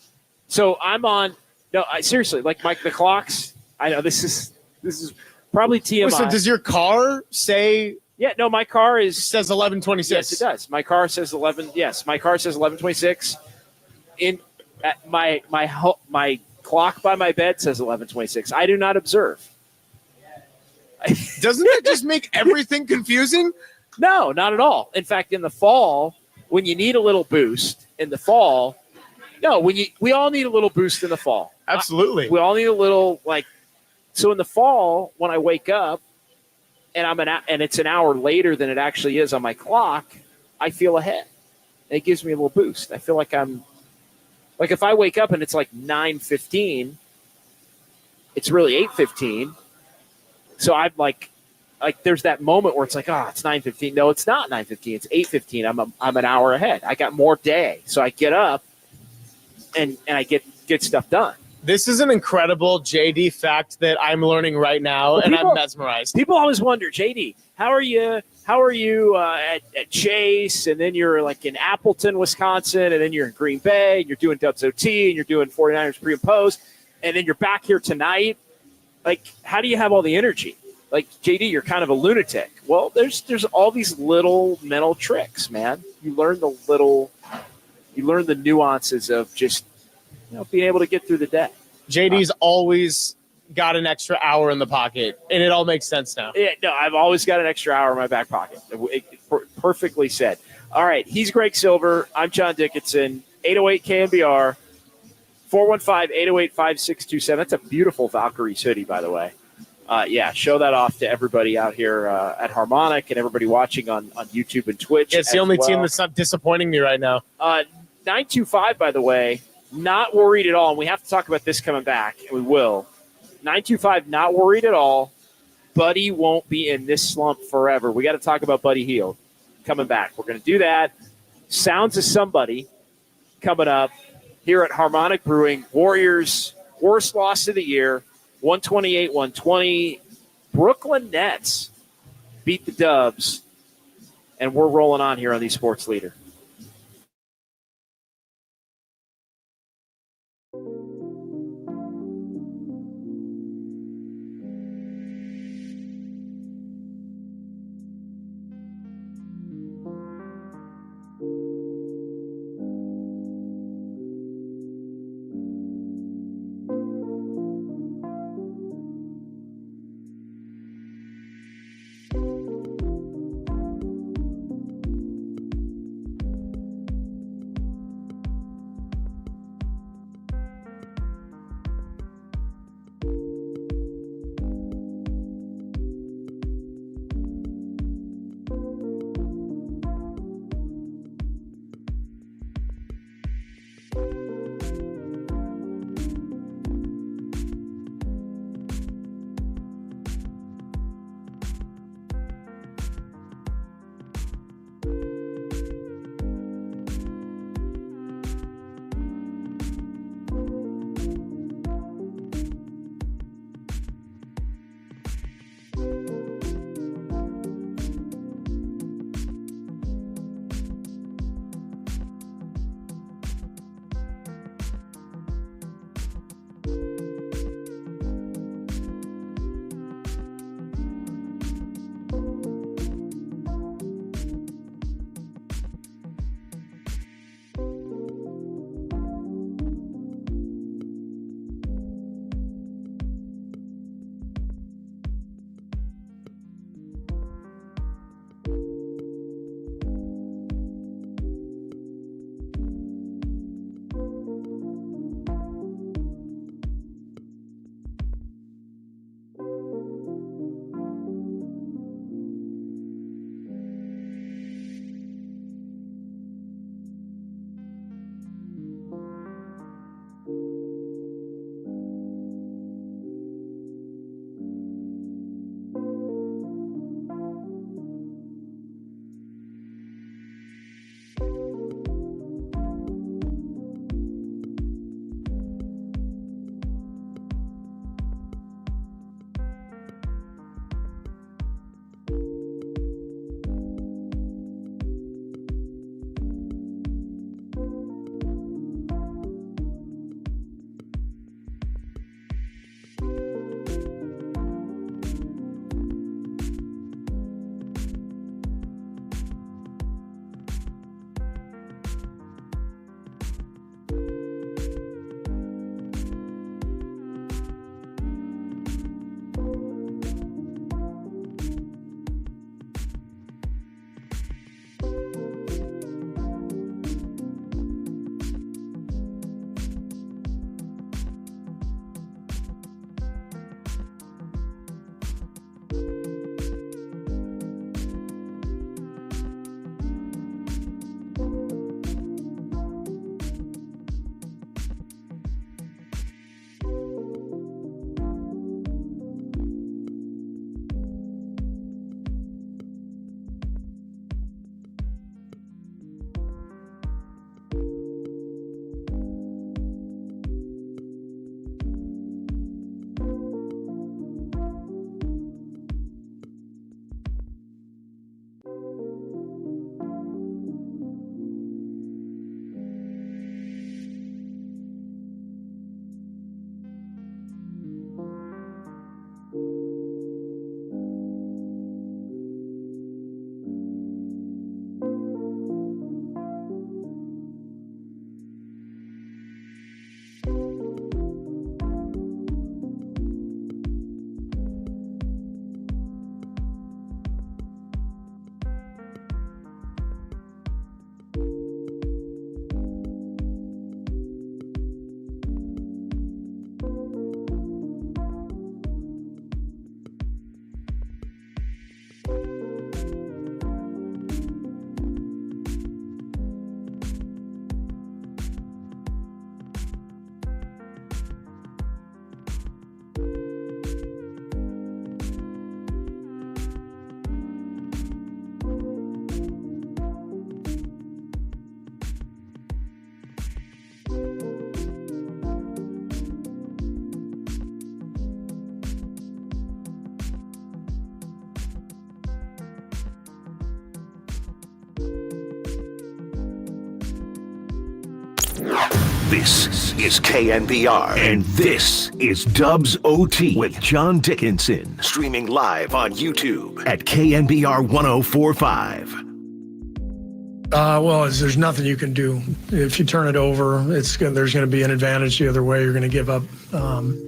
So I'm on. No, seriously. Like the clocks. I know this is probably TMI. So does your car say? Yeah. No, my car says 11:26. Yes, it does. My car says 11. Yes, my car says 11:26. My clock by my bed says 11:26. I do not observe. Doesn't that just make everything confusing? No, not at all. In fact, in the fall, when you need a little boost in the fall, we all need a little boost in the fall. Absolutely. We all need a little so in the fall when I wake up and it's an hour later than it actually is on my clock, I feel ahead. And it gives me a little boost. I feel like I'm if I wake up and it's 9:15, it's really 8:15. So I'm there's that moment where it's it's 9:15. No, it's not 9:15. It's 8:15. I'm an hour ahead. I got more day. So I get up and I get stuff done. This is an incredible JD fact that I'm learning right now, and I'm mesmerized. People always wonder, JD, how are you at Chase, and then you're in Appleton, Wisconsin, and then you're in Green Bay, and you're doing Dubs OT, and you're doing 49ers pre and post, and then you're back here tonight. How do you have all the energy? JD, you're kind of a lunatic. Well, there's all these little mental tricks, man. You learn the nuances of just being able to get through the day. JD's always got an extra hour in the pocket, and it all makes sense now. Yeah, no, I've always got an extra hour in my back pocket. Perfectly said. All right, he's Greg Silver. I'm John Dickinson. 808 KNBR, 415-808-5627. That's a beautiful Valkyries hoodie, by the way. Show that off to everybody out here at Harmonic and everybody watching on YouTube and Twitch. It's the only team that's not disappointing me right now. 925, by the way, not worried at all. And we have to talk about this coming back, and we will. 925, not worried at all. Buddy won't be in this slump forever. We got to talk about Buddy Hield coming back. We're going to do that. Sounds of Somebody coming up here at Harmonic Brewing. Warriors, worst loss of the year, 128-120. Brooklyn Nets beat the Dubs, and we're rolling on here on the Sports Leader. This is KNBR, and this is Dubs OT with John Dickinson, streaming live on YouTube at KNBR 1045. Well, there's nothing you can do. If you turn it over, there's going to be an advantage the other way. You're going to give up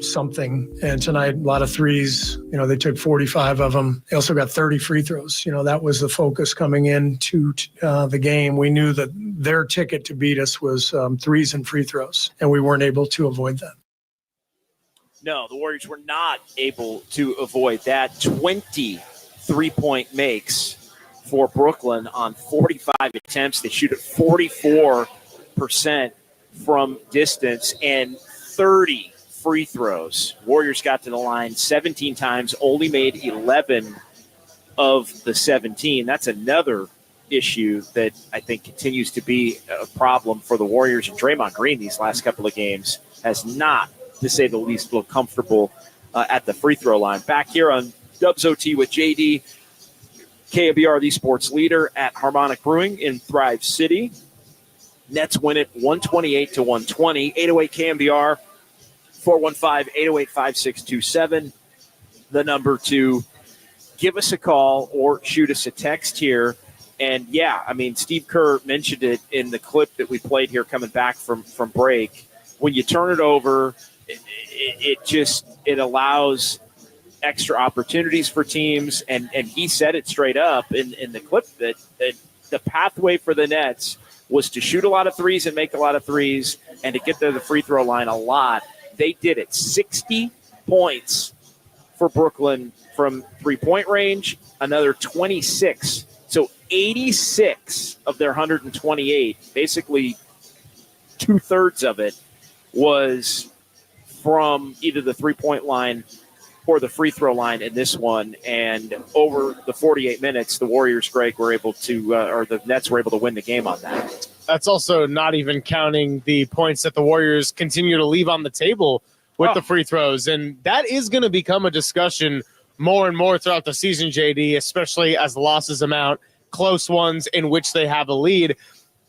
something. And tonight, a lot of threes. They took 45 of them. They also got 30 free throws. That was the focus coming into the game. We knew that their ticket to beat us was threes and free throws, and we weren't able to avoid that. No, the Warriors were not able to avoid that. 20 3-point makes for Brooklyn on 45 attempts. They shoot at 44% from distance and 30 free throws. Warriors got to the line 17 times, only made 11 of the 17. That's another issue that I think continues to be a problem for the Warriors. And Draymond Green these last couple of games has not, to say the least, looked comfortable at the free throw line. Back here on Dubs OT with JD, KNBR, the sports leader at Harmonic Brewing in Thrive City. Nets win it 128-120. 808 KNBR, 415-808-5627. The number to give us a call or shoot us a text here. And, Steve Kerr mentioned it in the clip that we played here coming back from break. When you turn it over, it allows extra opportunities for teams, and he said it straight up in the clip that the pathway for the Nets was to shoot a lot of threes and make a lot of threes and to get to the free throw line a lot. They did it. 60 points for Brooklyn from three-point range, another 26. So 86 of their 128, basically two-thirds of it, was from either the three-point line or the free throw line in this one. And over the 48 minutes, the Warriors, Greg, were able to, or the Nets were able to win the game on that. That's also not even counting the points that the Warriors continue to leave on the table with the free throws. And that is going to become a discussion more and more throughout the season, JD, especially as the losses amount, close ones in which they have a lead.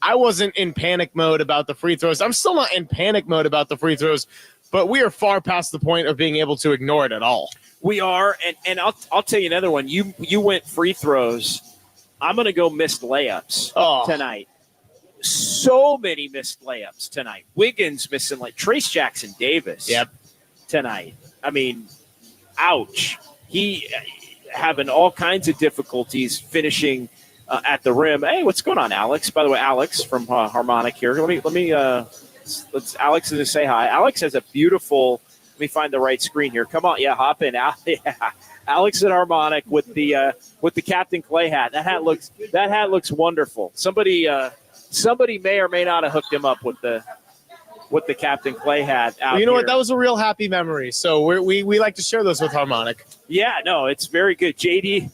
I wasn't in panic mode about the free throws. I'm still not in panic mode about the free throws, but we are far past the point of being able to ignore it at all. We are, and I'll tell you another one. You went free throws. I'm going to go missed layups tonight. So many missed layups tonight. Wiggins missing Trace Jackson Davis tonight. I mean, ouch. He having all kinds of difficulties finishing at the rim. Hey, what's going on, Alex? By the way, Alex from Harmonic here. Let's Alex is to say hi. Alex has a beautiful. Let me find the right screen here. Come on, hop in. Alex at Harmonic with the Captain Clay hat. That hat looks wonderful. Somebody may or may not have hooked him up with the Captain Clay hat. Out well, you know here. what? That was a real happy memory. So we like to share those with Harmonic. Yeah, no, it's very good. JD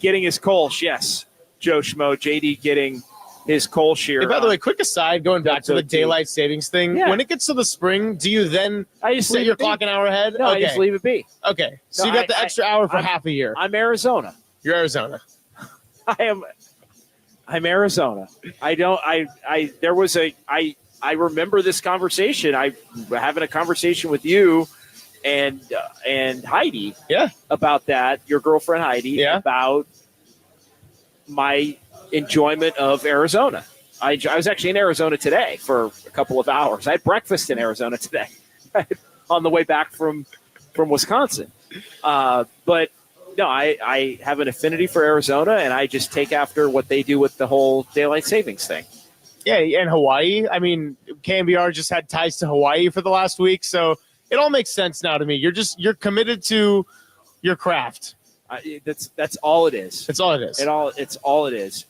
getting his Kolsch. Yes, Joe Schmo. JD getting his Kolsch here. Hey, by the way, quick aside, going back to the daylight savings thing. Yeah. When it gets to the spring, do you then set your clock an hour ahead? No, I just leave it be. Okay, so you got the extra hour for half a year. I'm Arizona. You're Arizona. I'm Arizona. I remember this conversation. I having a conversation with you and Heidi. Yeah. About that, your girlfriend Heidi. Yeah. About my enjoyment of Arizona. I was actually in Arizona today for a couple of hours. I had breakfast in Arizona today on the way back from Wisconsin. But no, I have an affinity for Arizona, and I just take after what they do with the whole daylight savings thing. Yeah, and Hawaii. I mean, KNBR just had ties to Hawaii for the last week, so it all makes sense now to me. You're committed to your craft. That's all it is. That's all it is. It's all it is.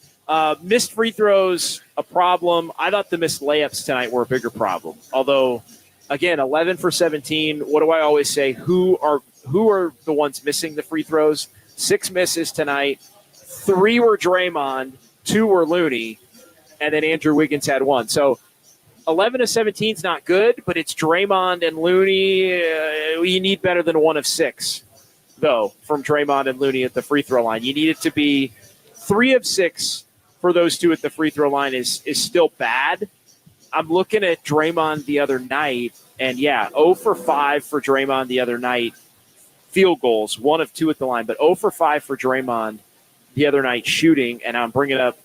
Missed free throws, a problem. I thought the missed layups tonight were a bigger problem. Although, again, 11 for 17. What do I always say? Who are the ones missing the free throws? 6 misses tonight. 3 were Draymond, 2 were Looney, and then Andrew Wiggins had 1. So 11 of 17 is not good, but it's Draymond and Looney. You need better than 1 of 6, though, from Draymond and Looney at the free throw line. You need it to be 3 of 6 for those 2 at the free throw line is still bad. I'm looking at Draymond the other night, and 0 for 5 for Draymond the other night. Field goals, 1 of 2 at the line, but 0 for 5 for Draymond the other night shooting, and I'm bringing up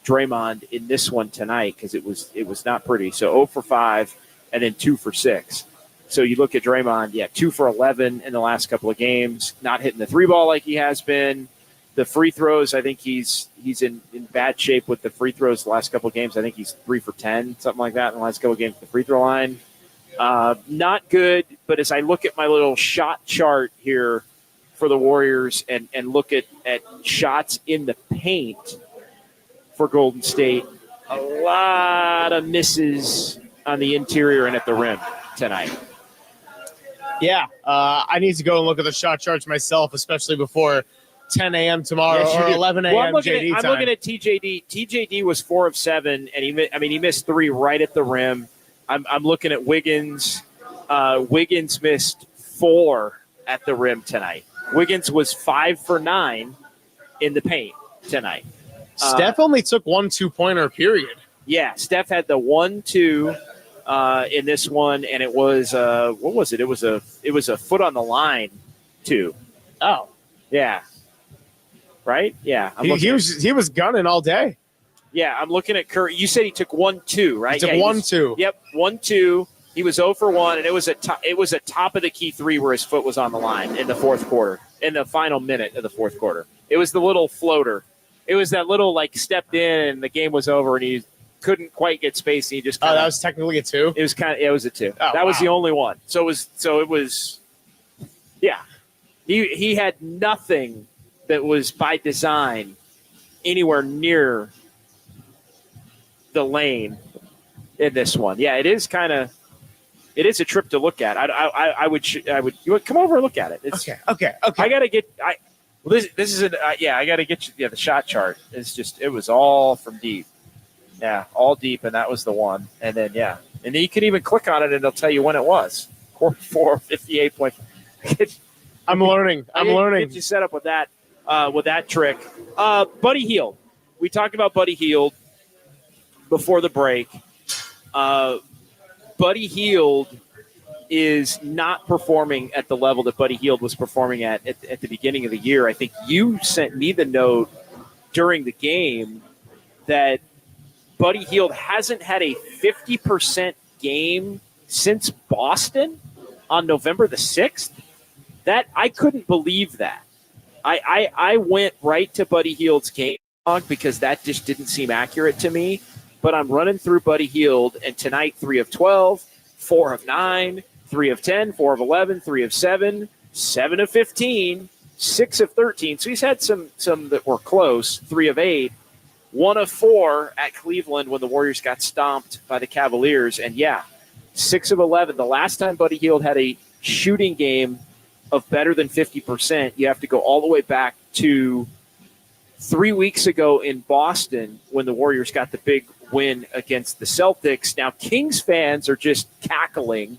Draymond in this one tonight because it was not pretty. So 0 for 5 and then 2 for 6. So you look at Draymond, 2 for 11 in the last couple of games, not hitting the 3-ball like he has been. The free throws, I think he's in bad shape with the free throws the last couple of games. I think he's 3 for 10, something like that in the last couple of games at the free throw line. Not good, but as I look at my little shot chart here for the Warriors and look at shots in the paint for Golden State, a lot of misses on the interior and at the rim tonight. Yeah, I need to go and look at the shot charts myself, especially before 10 a.m. tomorrow or 11 a.m. JD time. I'm looking at TJD. TJD was 4 of 7, and he missed 3 right at the rim. I'm looking at Wiggins. Wiggins missed 4 at the rim tonight. Wiggins was 5 for 9 in the paint tonight. Steph only took 1 2-pointer period. Yeah, Steph had the 1-2 in this one, and it was what was it? It was a foot on the line, too. Oh, yeah, right. Yeah, he was gunning all day. Yeah, I'm looking at Curry. You said he took 1-2, right? He took 1-2. Yep, 1-2. He was 0 for 1, and it was a top of the key 3 where his foot was on the line in the fourth quarter, in the final minute of the fourth quarter. It was the little floater. It was that little stepped in and the game was over and he couldn't quite get space. And he just that was technically a 2. It was it was a 2. Oh, that was the only one. So it was. Yeah, he had nothing that was by design anywhere near the lane in this one. Yeah, it is a trip to look at. I would you would come over and look at it. Okay. I gotta get. This is I gotta get you. Yeah, the shot chart is it was all from deep. Yeah, all deep, and that was the one. And then and then you can even click on it, and it'll tell you when it was. Quarter 4, 58 point. I'm learning. Get you set up with that trick. Buddy Hield. We talked about Buddy Hield before the break. Buddy Hield is not performing at the level that Buddy Hield was performing at the beginning of the year. I think you sent me the note during the game that Buddy Hield hasn't had a 50% game since Boston on November the 6th. That I couldn't believe that. I went right to Buddy Hield's game log because that just didn't seem accurate to me. But I'm running through Buddy Hield, and tonight 3 of 12, 4 of 9, 3 of 10, 4 of 11, 3 of 7, 7 of 15, 6 of 13. So he's had some that were close, 3 of 8, 1 of 4 at Cleveland when the Warriors got stomped by the Cavaliers. And 6 of 11. The last time Buddy Hield had a shooting game of better than 50%, you have to go all the way back to 3 weeks ago in Boston when the Warriors got the big win against the Celtics. Now, Kings fans are just cackling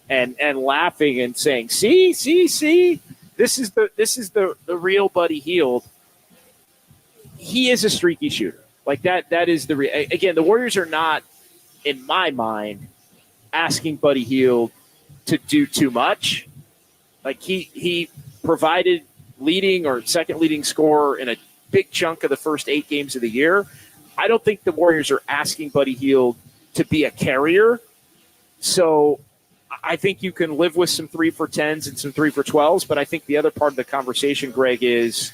and laughing and saying, see, this is the real Buddy Hield. He is a streaky shooter. That is again, the Warriors are not, in my mind, asking Buddy Hield to do too much. He provided leading or second leading scorer in a big chunk of the first 8 games of the year. I don't think the Warriors are asking Buddy Hield to be a carrier. So I think you can live with some 3 for 10s and some 3 for 12s. But I think the other part of the conversation, Greg, is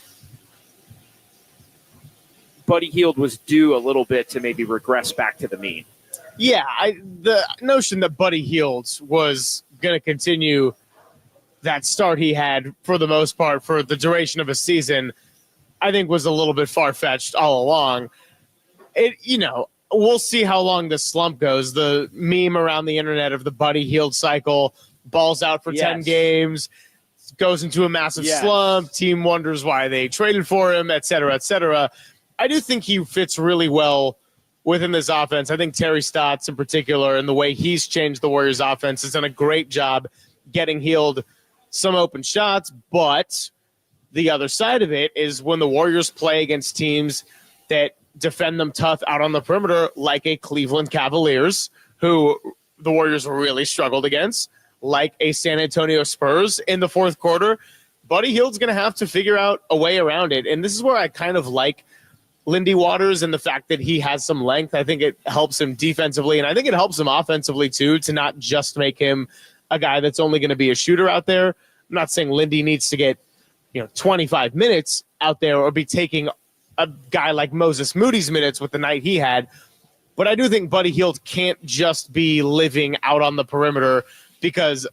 Buddy Hield was due a little bit to maybe regress back to the mean. Yeah, the notion that Buddy Hield was going to continue that start he had for the most part for the duration of a season, I think was a little bit far-fetched all along. We'll see how long this slump goes. The meme around the internet of the Buddy Hield cycle, balls out for 10 games, goes into a massive slump, team wonders why they traded for him, et cetera, et cetera. I do think he fits really well within this offense. I think Terry Stotts in particular and the way he's changed the Warriors offense has done a great job getting Hield some open shots, but the other side of it is when the Warriors play against teams that defend them tough out on the perimeter, like a Cleveland Cavaliers, who the Warriors really struggled against, like a San Antonio Spurs in the fourth quarter, Buddy Hield's going to have to figure out a way around it. And this is where I kind of like Lindy Waters and the fact that he has some length. I think it helps him defensively, and I think it helps him offensively too, to not just make him a guy that's only going to be a shooter out there. I'm not saying Lindy needs to get 25 minutes out there or be taking a guy like Moses Moody's minutes with the night he had. But I do think Buddy Hield can't just be living out on the perimeter, because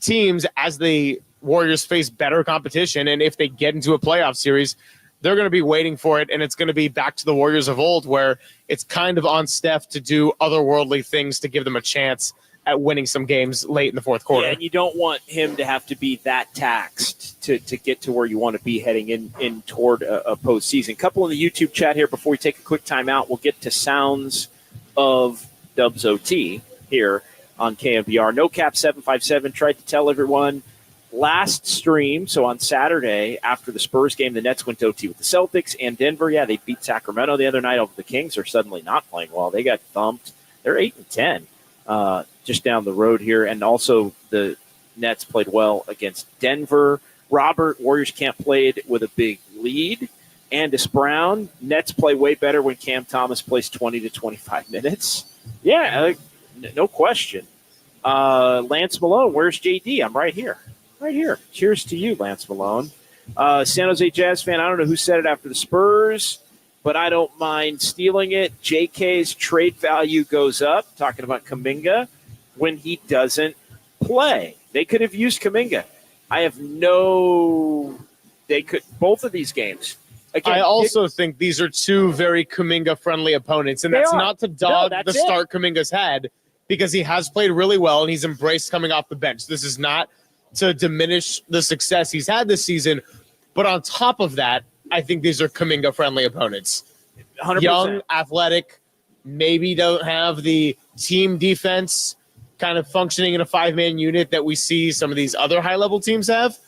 teams, as the Warriors face better competition, and if they get into a playoff series, they're going to be waiting for it, and it's going to be back to the Warriors of old, where it's kind of on Steph to do otherworldly things to give them a chance at winning some games late in the fourth quarter. Yeah, and you don't want him to have to be that taxed to get to where you want to be heading in toward a postseason. Couple in the YouTube chat here before we take a quick timeout. We'll get to sounds of Dubs OT here on KNBR. No Cap 757 tried to tell everyone last stream, so on Saturday after the Spurs game, the Nets went to OT with the Celtics and Denver. Yeah, they beat Sacramento the other night over the Kings. Are suddenly not playing well. They got thumped. They're 8-10 just down the road here. And also the Nets played well against Denver. Robert, Warriors can't play it with a big lead. Andis Brown, Nets play way better when Cam Thomas plays 20 to 25 minutes. Yeah, no question. Lance Malone, where's JD? I'm right here. Right here. Cheers to you, Lance Malone. San Jose Jazz fan, I don't know who said it after the Spurs, but I don't mind stealing it. JK's trade value goes up, talking about Kuminga, when he doesn't play. They could have used Kuminga. They could, both of these games. Again, I also think these are two very Kuminga-friendly opponents, and that's not to dog the start Kuminga's had, because he has played really well and he's embraced coming off the bench. This is not to diminish the success he's had this season, but on top of that, I think these are Kuminga-friendly opponents. 100%. Young, athletic, maybe don't have the team defense kind of functioning in a five-man unit that we see some of these other high-level teams have.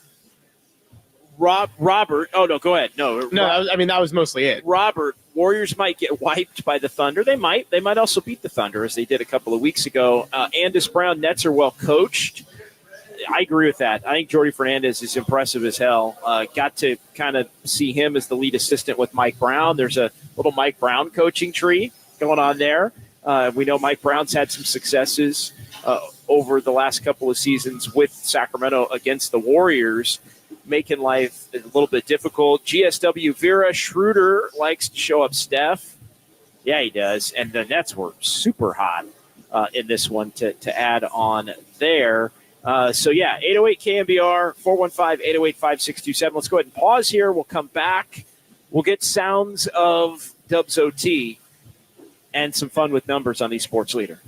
Robert. Oh, no, go ahead. No, that was mostly it. Robert, Warriors might get wiped by the Thunder. They might. They might also beat the Thunder, as they did a couple of weeks ago. Andis Brown, Nets are well coached. I agree with that. I think Jordy Fernandez is impressive as hell. Got to kind of see him as the lead assistant with Mike Brown. There's a little Mike Brown coaching tree going on there. We know Mike Brown's had some successes over the last couple of seasons with Sacramento against the Warriors, making life a little bit difficult. GSW Vera Schroeder likes to show up Steph. Yeah, he does. And the Nets were super hot in this one to add on there. 808 KNBR, 415-808-5627. Let's go ahead and pause here. We'll come back. We'll get sounds of Dubs OT and some fun with numbers on the Sports Leader.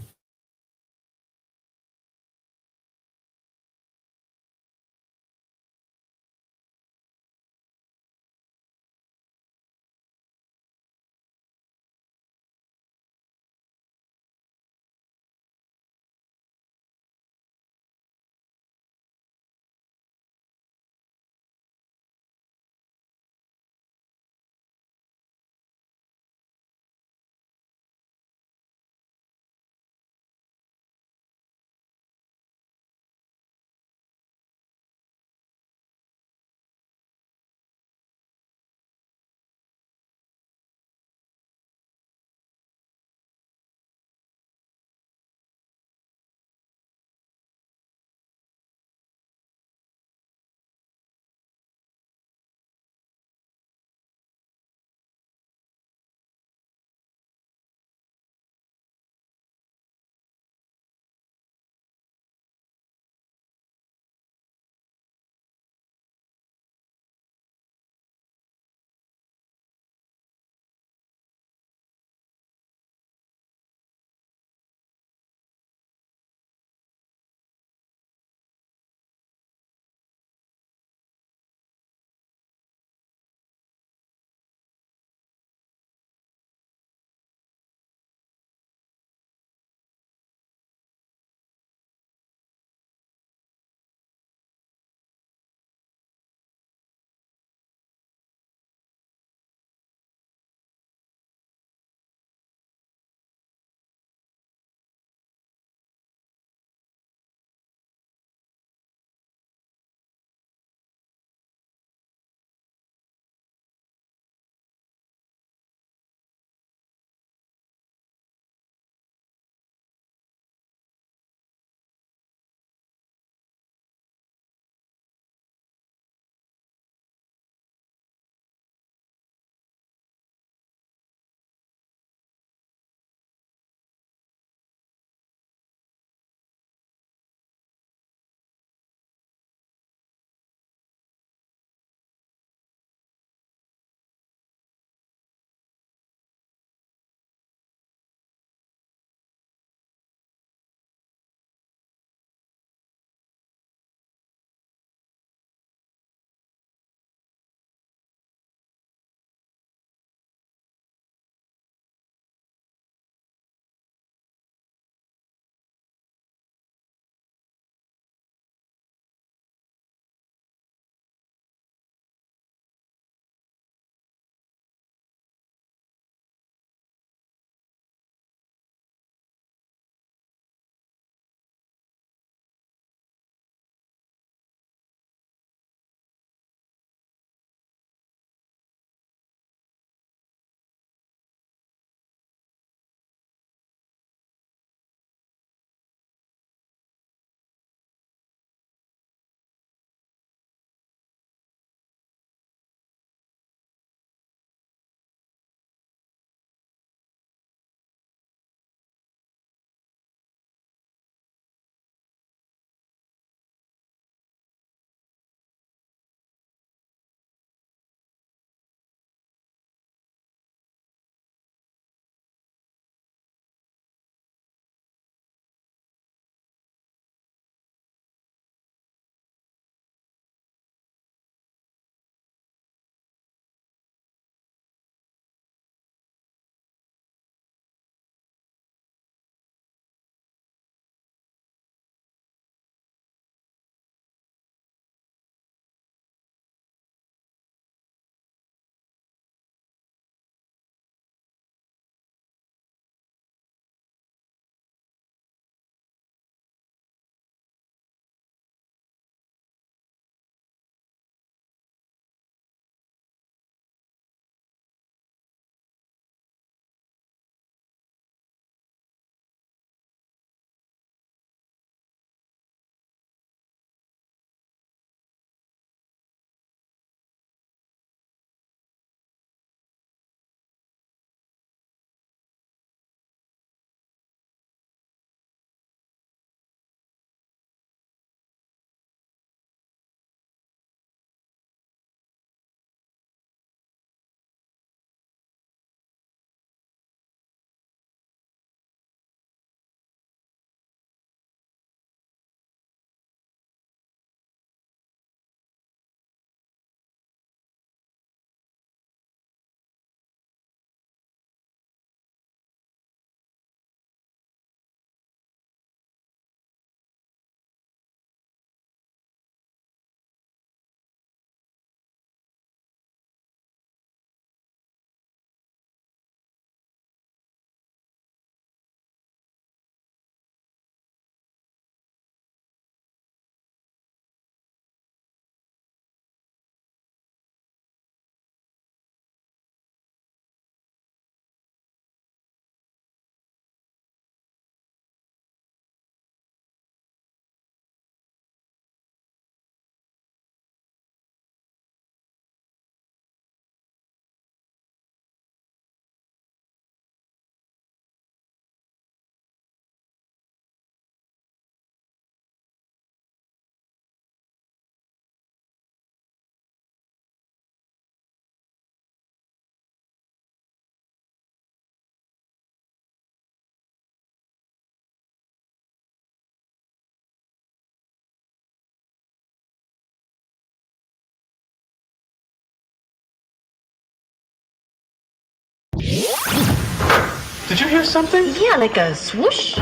Did you hear something? Yeah, like a swoosh.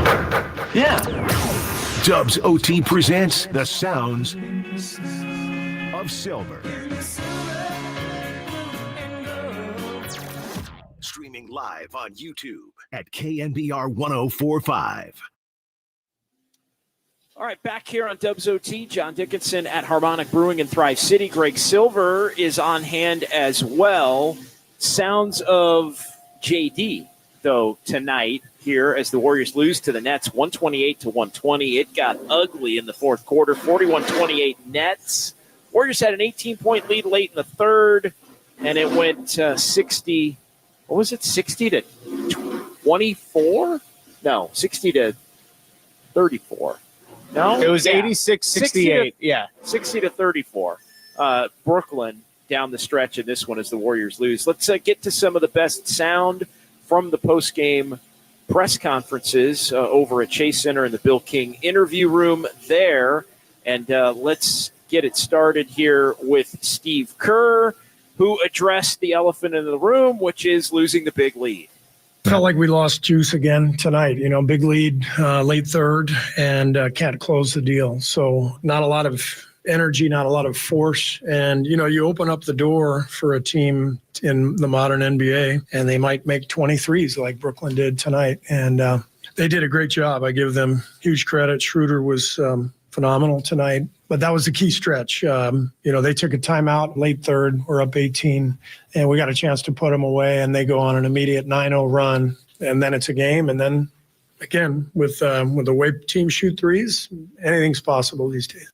Yeah. Dubs OT presents the sounds of silver. Streaming live on YouTube at KNBR 1045. All right, back here on Dubs OT, John Dickinson at Harmonic Brewing in Thrive City. Greg Silver is on hand as well. Sounds of JD, though, tonight here as the Warriors lose to the Nets 128-120. It got ugly in the fourth quarter, 41-28 Nets. Warriors had an 18-point lead late in the third, and it went 60. What was it, 60 to 24? No, 60 to 34. No, it was 86-68. Yeah, 60 to 34. Brooklyn down the stretch in this one as the Warriors lose. Let's get to some of the best sound from the post-game press conferences over at Chase Center in the Bill King interview room there. And let's get it started here with Steve Kerr, who addressed the elephant in the room, which is losing the big lead. Felt like we lost juice again tonight. Big lead, late third, and can't close the deal. So not a lot of energy, not a lot of force. And, you open up the door for a team in the modern NBA, and they might make 23s like Brooklyn did tonight. And they did a great job. I give them huge credit. Schroeder was phenomenal tonight. But that was the key stretch. They took a timeout late third. We're up 18, and we got a chance to put them away, and they go on an immediate 9-0 run, and then it's a game. And then, again, with the way teams shoot threes, anything's possible these days.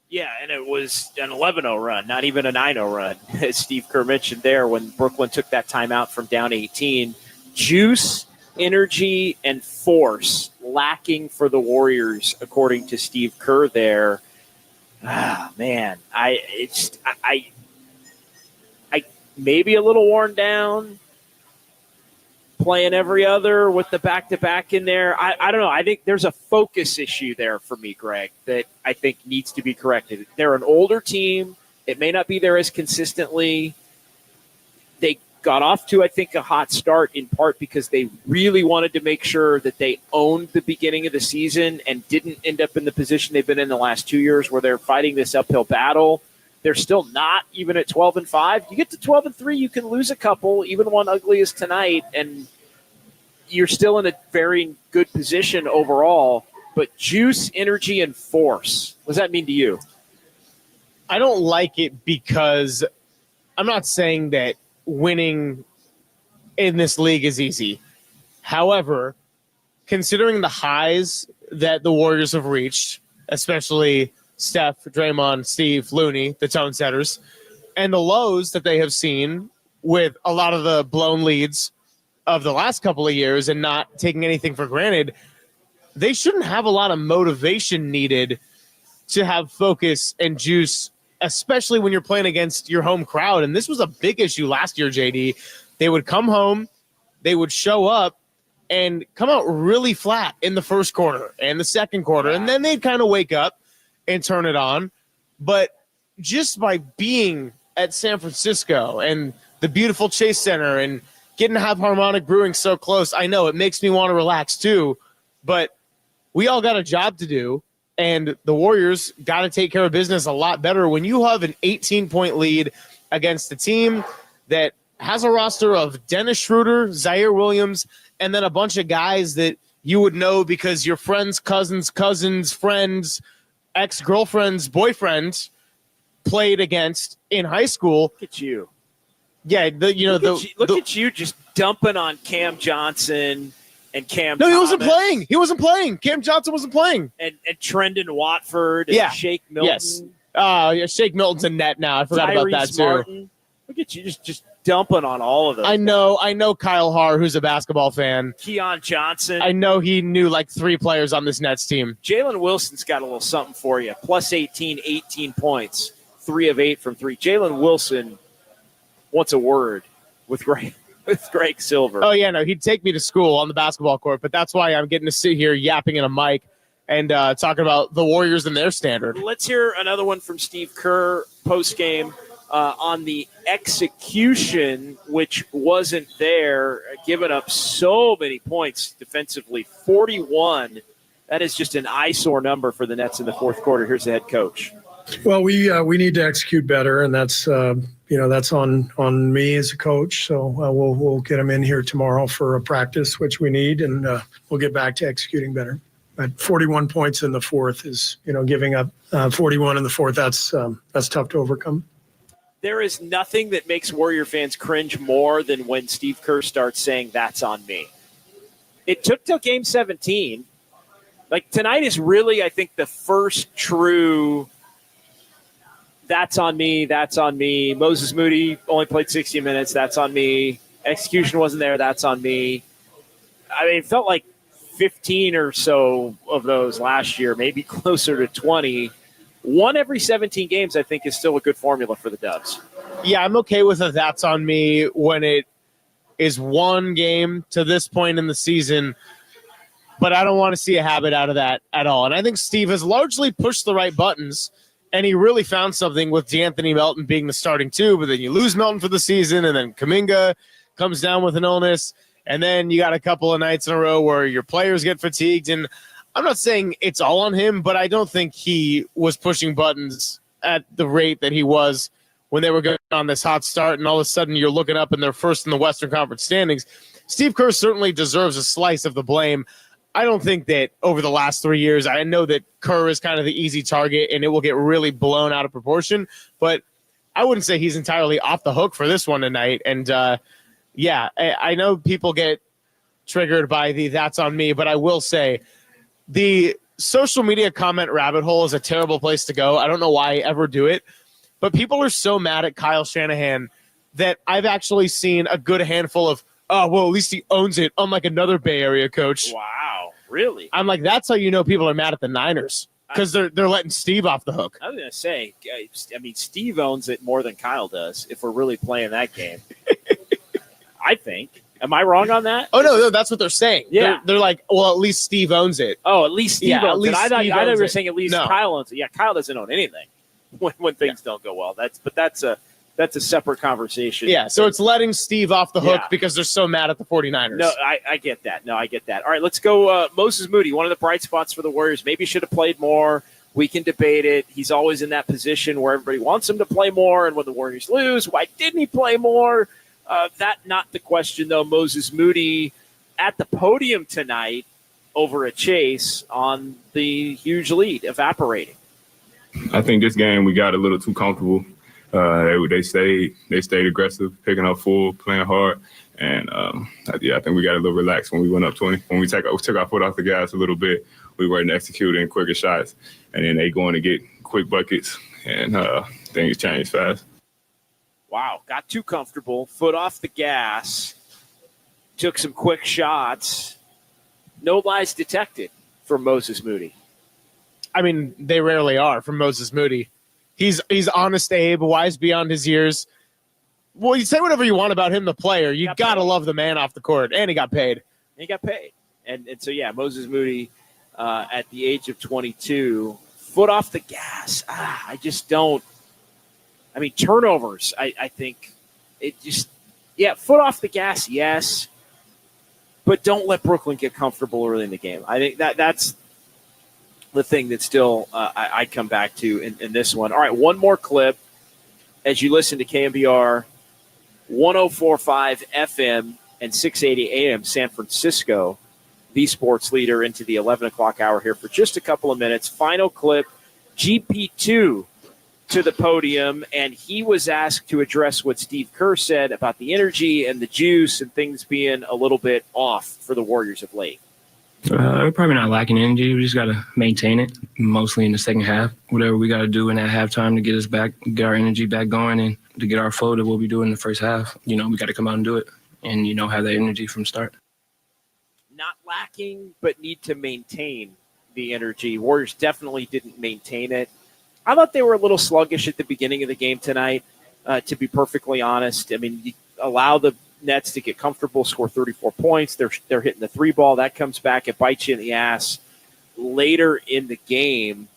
Yeah, and it was an 11-0 run, not even a 9-0 run, as Steve Kerr mentioned there when Brooklyn took that timeout from down 18. Juice, energy, and force lacking for the Warriors, according to Steve Kerr there. Ah, man, I maybe a little worn down, playing every other with the back-to-back in there. I don't know. I think there's a focus issue there for me, Greg, that I think needs to be corrected. They're an older team. It may not be there as consistently. They got off to, I think, a hot start in part because they really wanted to make sure that they owned the beginning of the season and didn't end up in the position they've been in the last 2 years where they're fighting this uphill battle. They're still not even at 12-5. You get to 12-3, you can lose a couple, even one ugly as tonight, and you're still in a very good position overall. But juice, energy, and force, what does that mean to you? I don't like it because I'm not saying that winning in this league is easy. However, considering the highs that the Warriors have reached, especially Steph, Draymond, Steve, Looney, the tone setters, and the lows that they have seen with a lot of the blown leads of the last couple of years and not taking anything for granted, they shouldn't have a lot of motivation needed to have focus and juice, especially when you're playing against your home crowd. And this was a big issue last year, JD. They would come home, they would show up, and come out really flat in the first quarter and the second quarter. And then they'd kind of wake up and turn it on. But just by being at San Francisco and the beautiful Chase Center and getting to have Harmonic Brewing so close, I know it makes me want to relax too. But we all got a job to do. And the Warriors got to take care of business a lot better when you have an 18-point lead against a team that has a roster of Dennis Schroeder, Zaire Williams, and then a bunch of guys that you would know because your friends, cousins, friends, ex-girlfriends, boyfriends played against in high school. Look at you. Yeah, look at you just dumping on Cam Johnson and Cam. No, Thomas. He wasn't playing. Cam Johnson wasn't playing. And Trendon Watford and Shake Milton. Yes. Shake Milton's in net now. I forgot about that too. Martin. Look at you just dumping on all of them. I know Kyle Haar, who's a basketball fan. Keon Johnson. I know he knew like 3 players on this Nets team. Jalen Wilson's got a little something for you. Plus 18 points, 3 of 8 from 3. Jalen Wilson wants a word with Greg Silver. Oh, yeah, no, he'd take me to school on the basketball court, but that's why I'm getting to sit here yapping in a mic and talking about the Warriors and their standard. Let's hear another one from Steve Kerr post-game. on the execution, which wasn't there, giving up so many points defensively, 41. That is just an eyesore number for the Nets in the fourth quarter. Here's the head coach. Well, we need to execute better, and that's that's on me as a coach. So we'll get them in here tomorrow for a practice, which we need, and we'll get back to executing better. But 41 points in the fourth is giving up 41 in the fourth. That's tough to overcome. There is nothing that makes Warrior fans cringe more than when Steve Kerr starts saying that's on me. It took till game 17. Like tonight is really, I think, the first true that's on me, that's on me. Moses Moody only played 60 minutes, that's on me. Execution wasn't there, that's on me. I mean, it felt like 15 or so of those last year, maybe closer to 20. One every 17 games, I think, is still a good formula for the Dubs. Yeah, I'm okay with a that's on me when it is one game to this point in the season, but I don't want to see a habit out of that at all. And I think Steve has largely pushed the right buttons, and he really found something with DeAnthony Melton being the starting two, but then you lose Melton for the season, and then Kuminga comes down with an illness, and then you got a couple of nights in a row where your players get fatigued, and I'm not saying it's all on him, but I don't think he was pushing buttons at the rate that he was when they were going on this hot start, and all of a sudden you're looking up and they're first in the Western Conference standings. Steve Kerr certainly deserves a slice of the blame. I don't think that over the last 3 years, I know that Kerr is kind of the easy target and it will get really blown out of proportion, but I wouldn't say he's entirely off the hook for this one tonight. And yeah, I know people get triggered by the that's on me, but I will say the social media comment rabbit hole is a terrible place to go. I don't know why I ever do it, but people are so mad at Kyle Shanahan that I've actually seen a good handful of, oh, well, at least he owns it, unlike another Bay Area coach. Wow, really? I'm like, that's how you know people are mad at the Niners, because they're letting Steve off the hook. I was going to say, I mean, Steve owns it more than Kyle does, if we're really playing that game. I think. Am I wrong on that? Oh, no, that's what they're saying. Yeah. They're like, well, at least Steve owns it. Oh, at least Steve owns it. I thought you were saying at least No. Kyle owns it. Yeah, Kyle doesn't own anything when things don't go well. That's a separate conversation. Yeah, so it's letting Steve off the hook Yeah. because they're so mad at the 49ers. No, I get that. No, I get that. All right, let's go. Moses Moody, one of the bright spots for the Warriors. Maybe should have played more. We can debate it. He's always in that position where everybody wants him to play more, and when the Warriors lose, why didn't he play more? That not the question, though. Moses Moody at the podium tonight over a Chase on the huge lead, evaporating. I think this game we got a little too comfortable. They stayed aggressive, picking up full, playing hard, and I think we got a little relaxed when we went up 20. When we took our foot off the gas a little bit, we weren't executing quicker shots, and then they going to get quick buckets, and things changed fast. Wow, got too comfortable, foot off the gas, took some quick shots. No lies detected from Moses Moody. I mean, they rarely are from Moses Moody. He's honest, Abe, wise beyond his years. Well, you say whatever you want about him, the player. You got to love the man off the court, and he got paid. And so, yeah, Moses Moody at the age of 22, foot off the gas. I just don't. I mean, turnovers, I think it just, foot off the gas, yes, but don't let Brooklyn get comfortable early in the game. I think that's the thing that still I come back to in this one. All right, one more clip as you listen to KNBR 104.5 FM and 680 AM San Francisco, the sports leader, into the 11 o'clock hour here for just a couple of minutes. Final clip, GP2 to the podium, and he was asked to address what Steve Kerr said about the energy and the juice and things being a little bit off for the Warriors of late. We're probably not lacking energy. We just got to maintain it, mostly in the second half. Whatever we got to do in that halftime to get us back, get our energy back going, and to get our flow to what we do in the first half. We got to come out and do it and, have that energy from start. Not lacking, but need to maintain the energy. Warriors definitely didn't maintain it. I thought they were a little sluggish at the beginning of the game tonight, to be perfectly honest. I mean, you allow the Nets to get comfortable, score 34 points. They're hitting the three ball. That comes back. It bites you in the ass later in the game.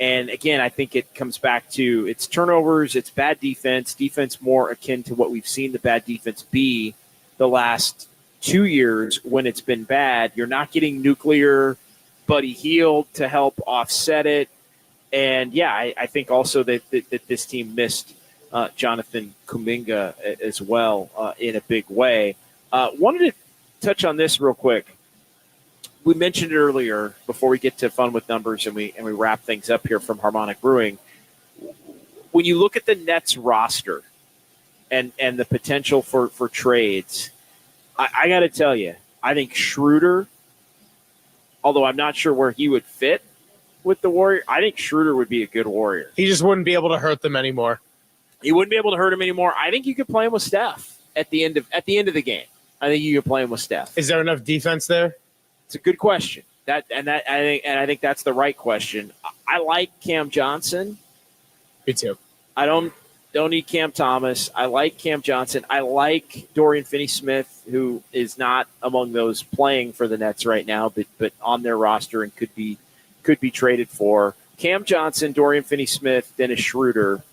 And again, I think it comes back to it's turnovers, it's bad defense more akin to what we've seen the bad defense be the last 2 years when it's been bad. You're not getting nuclear Buddy Hield to help offset it. And, yeah, I think also that this team missed Jonathan Kuminga as well in a big way. Wanted to touch on this real quick. We mentioned it earlier before we get to fun with numbers and we wrap things up here from Harmonic Brewing. When you look at the Nets roster and the potential for trades, I got to tell you, I think Schroeder, although I'm not sure where he would fit with the Warriors, I think Schroeder would be a good Warrior. He just wouldn't be able to hurt them anymore. He wouldn't be able to hurt him anymore. I think you could play him with Steph at the end of the game. I think you could play him with Steph. Is there enough defense there? It's a good question. I think that's the right question. I like Cam Johnson. Me too. I don't need Cam Thomas. I like Cam Johnson. I like Dorian Finney-Smith, who is not among those playing for the Nets right now, but on their roster and could be traded for. Cam Johnson, Dorian Finney-Smith, Dennis Schroeder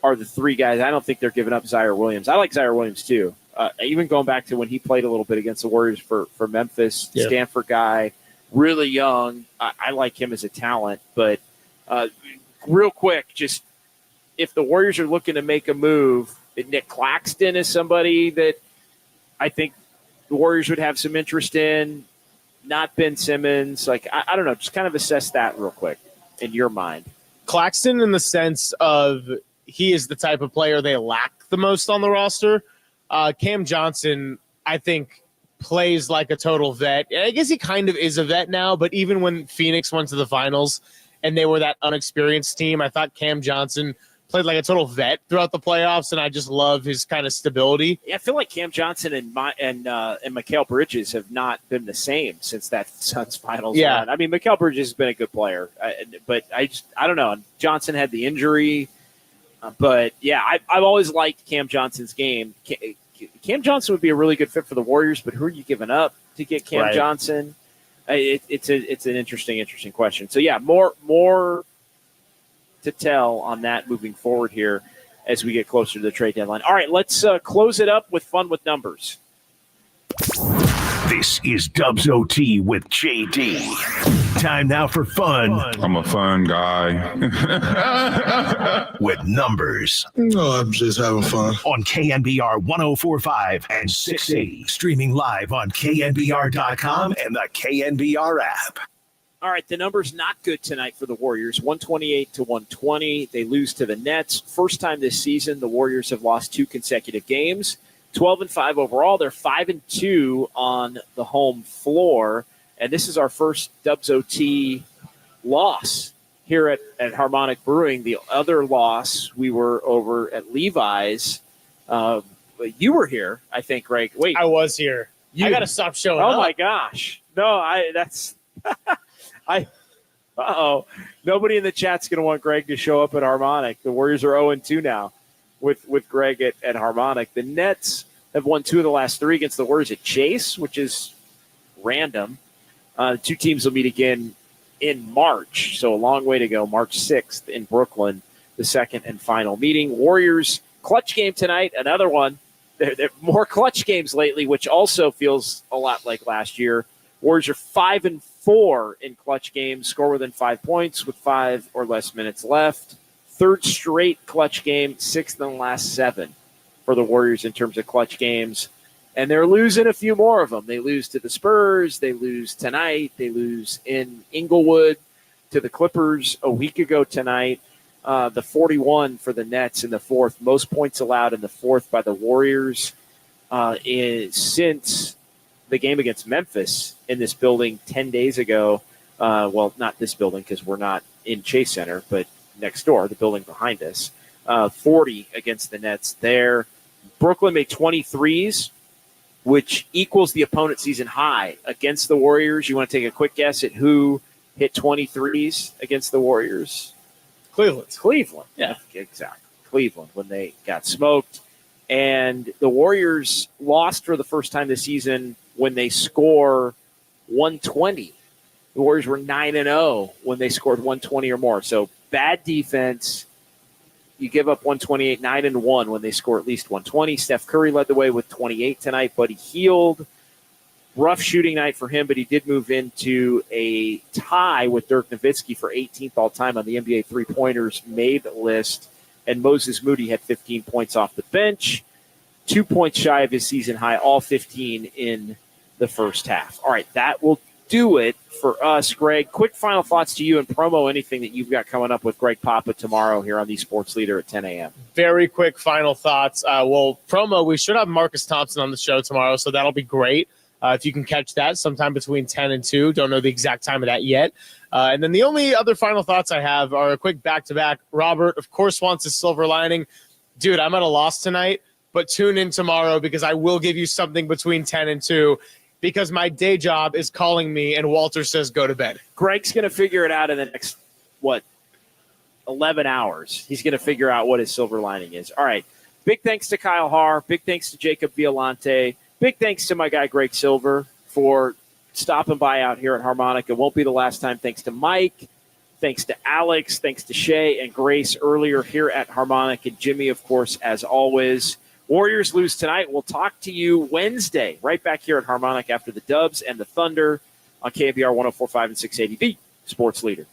are the three guys. I don't think they're giving up Zaire Williams. I like Zaire Williams too. Even going back to when he played a little bit against the Warriors for Memphis, yeah. Stanford guy, really young. I like him as a talent. But real quick, just if the Warriors are looking to make a move, Nick Claxton is somebody that I think the Warriors would have some interest in, not Ben Simmons. Like, I don't know, just kind of assess that real quick in your mind. Claxton in the sense of he is the type of player they lack the most on the roster. Cam Johnson, I think, plays like a total vet. I guess he kind of is a vet now, but even when Phoenix went to the finals and they were that unexperienced team, I thought Cam Johnson played like a total vet throughout the playoffs, and I just love his kind of stability. Yeah, I feel like Cam Johnson and Mikal Bridges have not been the same since that Suns finals run. I mean, Mikal Bridges has been a good player, but I don't know. Johnson had the injury, but yeah, I've always liked Cam Johnson's game. Cam Johnson would be a really good fit for the Warriors, but who are you giving up to get Cam Johnson? It's an interesting question. So yeah, more to tell on that moving forward here as we get closer to the trade deadline. All right, let's close it up with fun with numbers. This is Dubs OT with JD. Time now for fun. I'm a fun guy. With numbers. No, I'm just having fun. On KNBR 104.5 and 680. Streaming live on KNBR.com and the KNBR app. All right, the number's not good tonight for the Warriors, 128-120. They lose to the Nets. First time this season, the Warriors have lost 2 consecutive games, 12-5 overall. They're 5-2 on the home floor, and this is our first Dubs OT loss here at Harmonic Brewing. The other loss, we were over at Levi's. You were here, I think, Greg. Wait. I was here. I got to stop showing up. Oh, my gosh. No, that's – nobody in the chat's going to want Greg to show up at Harmonic. The Warriors are 0-2 now with Greg at Harmonic. The Nets have won 2 of the last 3 against the Warriors at Chase, which is random. 2 teams will meet again in March, so a long way to go. March 6th in Brooklyn, the second and final meeting. Warriors clutch game tonight, another one. They're more clutch games lately, which also feels a lot like last year. Warriors are 5-4 in clutch games, score within 5 points with 5 or less minutes left. Third straight clutch game, 6th in the last 7 for the Warriors in terms of clutch games. And they're losing a few more of them. They lose to the Spurs. They lose tonight. They lose in Inglewood to the Clippers a week ago tonight. The 41 for the Nets in the fourth. Most points allowed in the fourth by the Warriors is since the game against Memphis in this building 10 days ago. Well, not this building because we're not in Chase Center, but next door, the building behind us. 40 against the Nets there. Brooklyn made 23s, which equals the opponent's season high against the Warriors. You want to take a quick guess at who hit 23s against the Warriors? Cleveland. Yeah, exactly. Cleveland when they got smoked. And the Warriors lost for the first time this season when they score 120 The Warriors were 9-0 when they scored 120 or more. So bad defense. You give up 128, 9-1 when they score at least 120. Steph Curry led the way with 28 tonight. Buddy Hield, rough shooting night for him, but he did move into a tie with Dirk Nowitzki for 18th all-time on the NBA three-pointers made list. And Moses Moody had 15 points off the bench, 2 points shy of his season high, all 15 in the first half. All right, that will do it for us, Greg. Quick final thoughts to you and promo anything that you've got coming up with Greg Papa tomorrow here on the Sports Leader at 10 a.m. Very quick final thoughts. Promo, we should have Marcus Thompson on the show tomorrow, so that'll be great. If you can catch that sometime between 10 and 2. Don't know the exact time of that yet. And then the only other final thoughts I have are a quick back-to-back. Robert, of course, wants his silver lining. Dude, I'm at a loss tonight, but tune in tomorrow because I will give you something between 10 and 2 because my day job is calling me and Walter says go to bed. Greg's going to figure it out in the next, 11 hours. He's going to figure out what his silver lining is. All right. Big thanks to Kyle Haar. Big thanks to Jacob Violante. Big thanks to my guy Greg Silver for stopping by out here at Harmonic. It won't be the last time. Thanks to Mike. Thanks to Alex. Thanks to Shay and Grace earlier here at Harmonic. And Jimmy, of course, as always. Warriors lose tonight. We'll talk to you Wednesday right back here at Harmonic after the Dubs and the Thunder on KNBR 104.5 and 680 The Sports Leader.